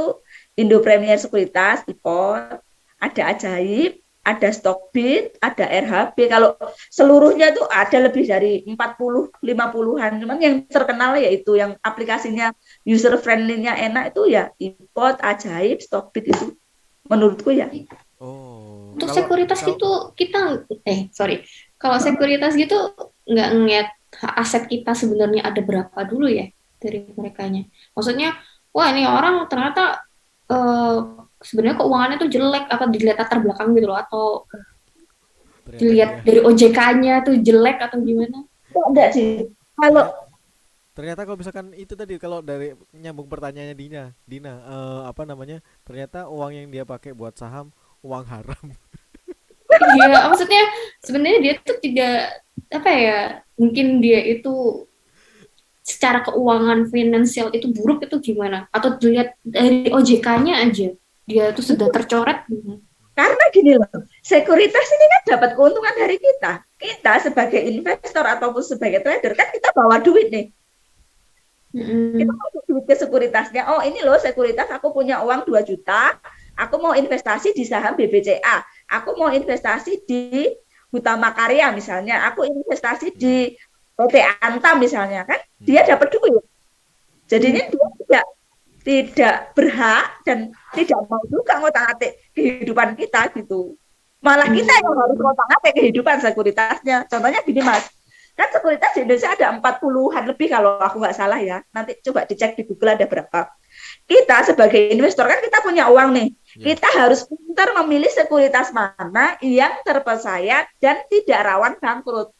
Indo Premier Sekuritas, IPOT, ada Ajaib, ada Stockbit, ada RHB. Kalau seluruhnya itu ada lebih dari 40, 50-an. Cuman yang terkenal yaitu yang aplikasinya user friendly-nya enak itu ya IPOT, Ajaib, Stockbit itu menurutku ya. Oh, Untuk kalau sekuritas kalau gitu kita, sorry. Kalau sekuritas gitu nggak ngeliat aset kita sebenarnya ada berapa dulu ya dari merekanya. Maksudnya, wah ini orang ternyata eh, sebenarnya keuangannya tuh jelek atau dilihat latar belakang gitu loh atau ternyata dilihat dia dari OJK-nya tuh jelek atau gimana? Kok enggak sih? Kalau ternyata ternyata kalau misalkan itu tadi kalau dari nyambung pertanyaannya Dina apa namanya? Ternyata uang yang dia pakai buat saham uang haram. Iya, maksudnya sebenarnya dia tuh tidak apa ya? Mungkin dia itu secara keuangan finansial itu buruk itu gimana? Atau dilihat dari OJK-nya aja dia tuh sudah tercoret gimana? karena gini loh, sekuritas ini kan dapat keuntungan dari kita. Kita sebagai investor ataupun sebagai trader kan kita bawa duit nih. Kita Mm-mm. masuk duit ke sekuritasnya. Oh ini loh sekuritas aku punya uang 2 juta. Aku mau investasi di saham BBCA. Aku mau investasi di Hutama Karya misalnya. Aku investasi Hmm. di PT Antam misalnya kan. Dia Hmm. dapat duit. Hmm. Jadinya dia tidak berhak dan tidak mau juga ngotak-atik kehidupan kita gitu. Malah kita yang harus ngotak-atik kehidupan sekuritasnya. Contohnya gini Mas, kan sekuritas di Indonesia ada 40-an lebih kalau aku nggak salah ya. Nanti coba dicek di Google ada berapa. Kita sebagai investor kan kita punya uang nih. Ya. Kita harus pintar memilih sekuritas mana yang terpercaya dan tidak rawan bangkrut.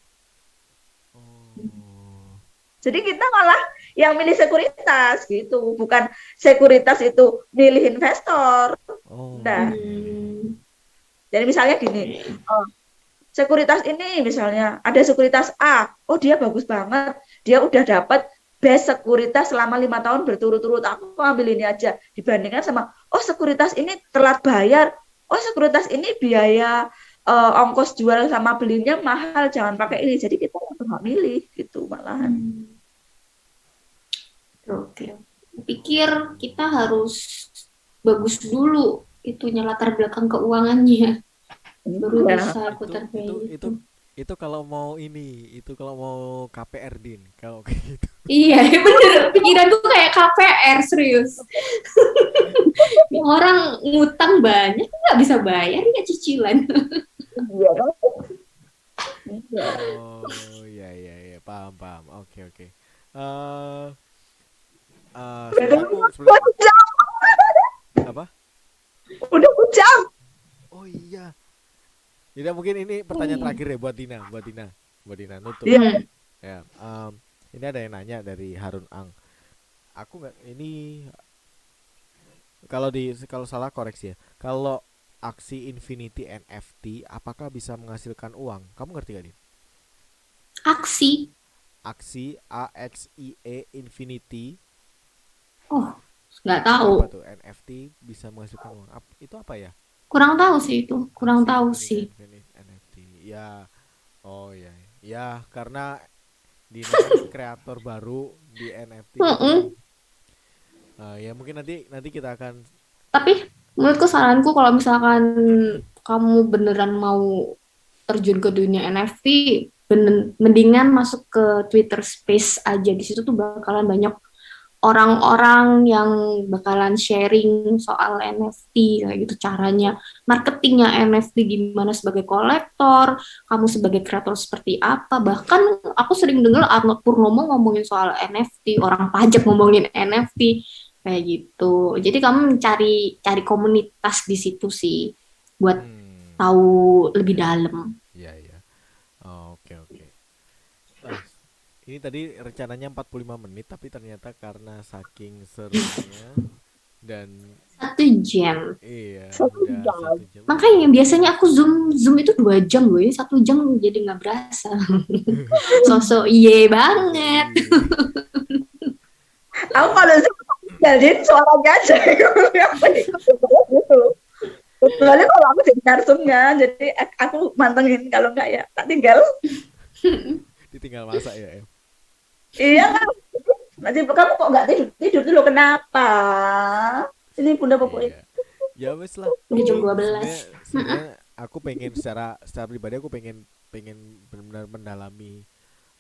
Jadi kita malah yang milih sekuritas gitu, bukan sekuritas itu milih investor. Oh, Nah, oke. jadi misalnya gini, oh, sekuritas ini misalnya ada sekuritas A, oh dia bagus banget, dia udah dapat best sekuritas selama 5 tahun berturut-turut, aku ambil ini aja, dibandingkan sama oh sekuritas ini telat bayar, oh sekuritas ini biaya ongkos jual sama belinya mahal, jangan pakai ini. Jadi kita nggak milih gitu malahan. Oke. Pikir kita harus bagus dulu itunya latar belakang keuangannya baru Ya. bisa Itu ikutan kayak itu gitu. itu itu kalau mau kalau mau KPR Din, kalau kayak gitu. Iya, bener. Pikiranku kayak KPR, serius. Orang ngutang banyak nggak bisa bayar ya cicilan. Iya kan? Iya. Oh, iya iya iya, paham paham. Oke oke. Eh Udah sebenarnya aku sebenarnya jam, apa? udah jam. Oh iya. Jadi mungkin ini pertanyaan Iya. terakhir ya buat Dina nutup. Iya. Hmm. Ya, ini ada yang nanya dari Harun Ang. Aku nggak ini kalau salah koreksi ya. Kalau aksi Infinity NFT apakah bisa menghasilkan uang? Kamu ngerti gak, Din? Aksi. Aksi AXIE Infinity Oh, nggak tahu. apa tuh NFT bisa menghasilkan uang? Itu apa ya? Kurang tahu sih itu. Kurang Aksi tahu Infinity sih. NFT. Ya, oh ya. Ya, karena Dina kan kreator baru di NFT. Mm-mm. Ya mungkin nanti kita akan Tapi menurutku saranku kalau misalkan kamu beneran mau terjun ke dunia NFT, mendingan masuk ke Twitter Space aja. Di situ tuh bakalan banyak orang-orang yang bakalan sharing soal NFT kayak gitu caranya, marketingnya NFT gimana sebagai kolektor, kamu sebagai kreator seperti apa. Bahkan aku sering dengar Arnold Purnomo ngomongin soal NFT, orang pajak ngomongin NFT kayak gitu. Jadi kamu cari cari komunitas di situ sih buat tahu lebih dalam. iya iya. Oh, oke oke. Nah, ini tadi rencananya 45 menit tapi ternyata karena saking serunya dan 1 jam. iya Satu udah jam. 1 jam. Makanya biasanya aku zoom itu 2 jam loh, ini 1 jam jadi nggak berasa. Sosok iye banget. Iya. Aku kalau jadi suaranya aja apa gitu. Kecuali kalau aku jadi narsumnya, jadi aku mantengin, kalau enggak ya tak tinggal. Ditinggal masak ya, Em. Iya kan? Nanti kamu kok nggak tidur tidur dulu kenapa? Ini bunda pokoknya. Iya. Ya wes lah. Udah jam Ini 12. sebenarnya aku pengen secara pribadi aku pengen pengen benar-benar mendalami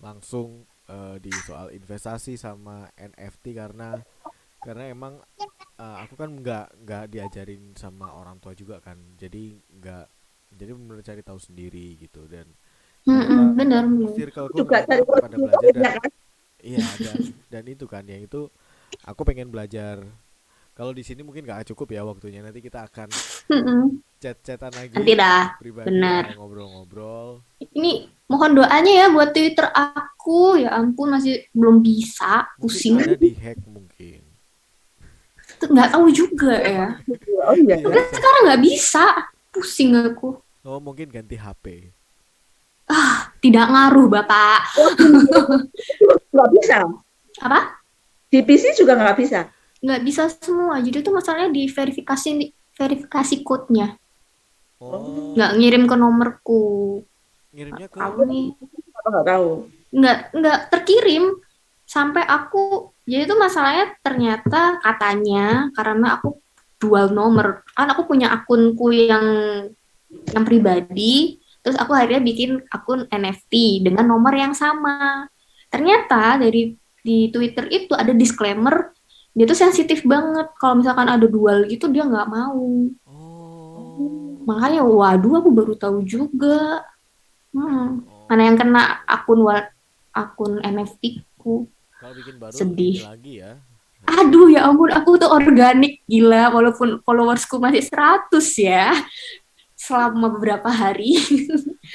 langsung di soal investasi sama NFT karena emang aku kan nggak diajarin sama orang tua juga kan, jadi benar cari tahu sendiri gitu dan ternyata Bener. circleku Juga ternyata dari pada belajar dan ya kan? iya dan itu kan yang itu aku pengen belajar. Kalau di sini mungkin nggak cukup ya waktunya, nanti kita akan Mm-mm. chat-chatan Nanti lagi dah, pribadi bener. ya, ngobrol-ngobrol. Ini mohon doanya ya buat Twitter aku. Ya ampun masih belum bisa, Mungkin pusing. ada di hack mungkin. Nggak tahu juga ya. Oh iya. Iya, Sekarang nggak bisa, pusing aku. oh mungkin ganti HP. Tidak ngaruh Bapak. Nggak bisa. Apa? Di PC juga nggak bisa. Nggak bisa semua. Jadi itu masalahnya di verifikasi code-nya. Oh, Nggak ngirim ke nomorku. ngirimnya ke Tahu nih. Apa nggak tahu? Nggak terkirim sampai aku. Jadi itu masalahnya ternyata katanya karena aku dual nomor. Kan aku punya akunku yang pribadi, terus aku akhirnya bikin akun NFT dengan nomor yang sama. Ternyata di Twitter itu ada disclaimer, dia tuh sensitif banget. Kalau misalkan ada dual gitu dia nggak mau. oh Makanya waduh aku baru tahu juga. Mana oh yang kena akun NFT ku. kalau bikin baru ini Sedih. lagi ya. Aduh ya ampun, aku tuh organik gila walaupun followersku masih 100 ya selama beberapa hari.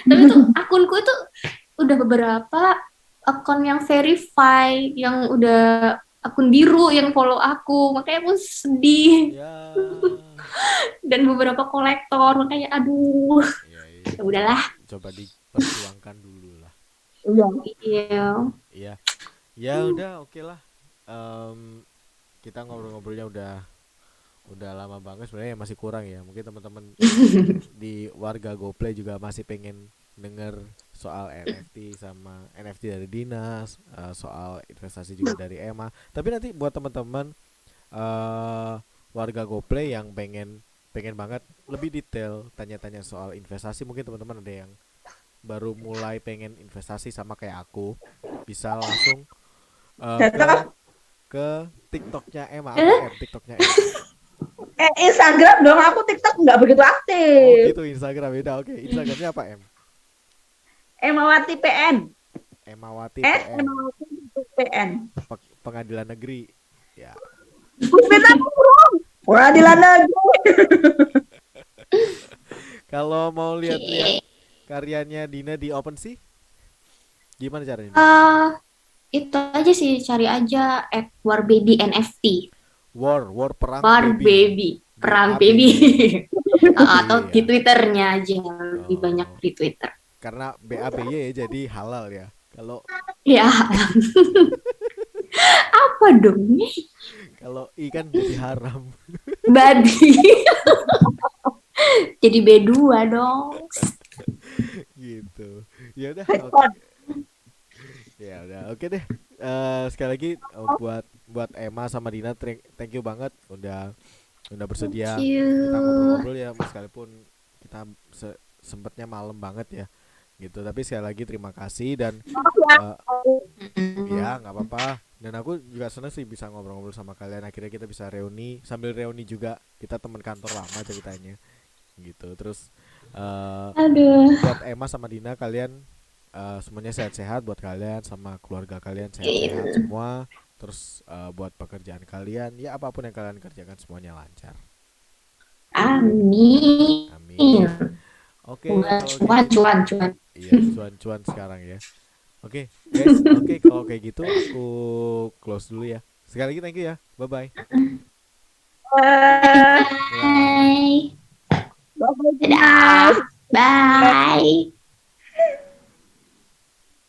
Tapi tuh akunku itu udah beberapa akun yang verify, yang udah akun biru yang follow aku, makanya aku sedih. Ya, Dan beberapa kolektor, makanya aduh, iya, iya. ya Coba udahlah. coba diperjuangkan dulu lah. Iya. Iya. Iya, ya udah oke lah. Em, kita ngobrol-ngobrolnya udah lama banget sebenarnya, masih kurang ya. Mungkin teman-teman di warga GoPlay juga masih pengen denger soal NFT sama NFT dari Dinas, soal investasi juga dari Emma. Tapi nanti buat teman-teman eh warga GoPlay yang pengen pengen banget lebih detail tanya-tanya soal investasi, mungkin teman-teman ada yang baru mulai pengen investasi sama kayak aku, bisa langsung eh, ke Cocok. ke TikToknya Emma. Apa TikToknya Emma? Instagram dong, aku TikTok nggak begitu Oh aktif. gitu, Instagram beda. Oke, Instagramnya apa Em? Emawati PN. Emawati PN. Emawati PN. Pengadilan negeri ya. Bukan aku, bro. Pengadilan negeri. Kalau mau lihat-lihat Oke. karyanya Dina di OpenSea, gimana caranya? Eh, itu aja sih, cari aja @warbaby NFT. War perang War baby. Baby, perang BABY. baby. Atau di Iya. Twitternya aja, lebih banyak Oh, di Twitter. karena BABY ya jadi halal ya. Kalau Ya, apa dong? kalau I kan jadi haram. Babi. Jadi B2 dong. Gitu. Ya udah, oke. Headphone. Ya udah, oke deh. Sekali lagi buat Emma sama Dina, thank you banget udah Thank bersedia kita you. ngobrol-ngobrol ya, meskipun kita sempatnya malam banget ya gitu. Tapi sekali lagi terima kasih, dan eh, Mm. ya nggak apa-apa. Dan aku juga seneng sih bisa ngobrol-ngobrol sama kalian. Akhirnya kita bisa reuni, sambil reuni juga kita teman kantor lama ceritanya gitu. Terus eh, Aduh. buat Emma sama Dina, kalian semuanya sehat-sehat, buat kalian sama keluarga kalian sehat-sehat Iya. semua. Terus buat pekerjaan kalian, ya apapun yang kalian kerjakan semuanya lancar. Amin. Amin. Oke, Cuan, kalau cuan, gitu, cuan, cuan. iya cuan-cuan sekarang ya. Oke, guys. Oke, kalau kayak gitu aku close dulu ya. Sekali lagi thank you ya. Bye bye. Eh, Bye. Bye. Bye-bye, Dimas. Dadah. Bye.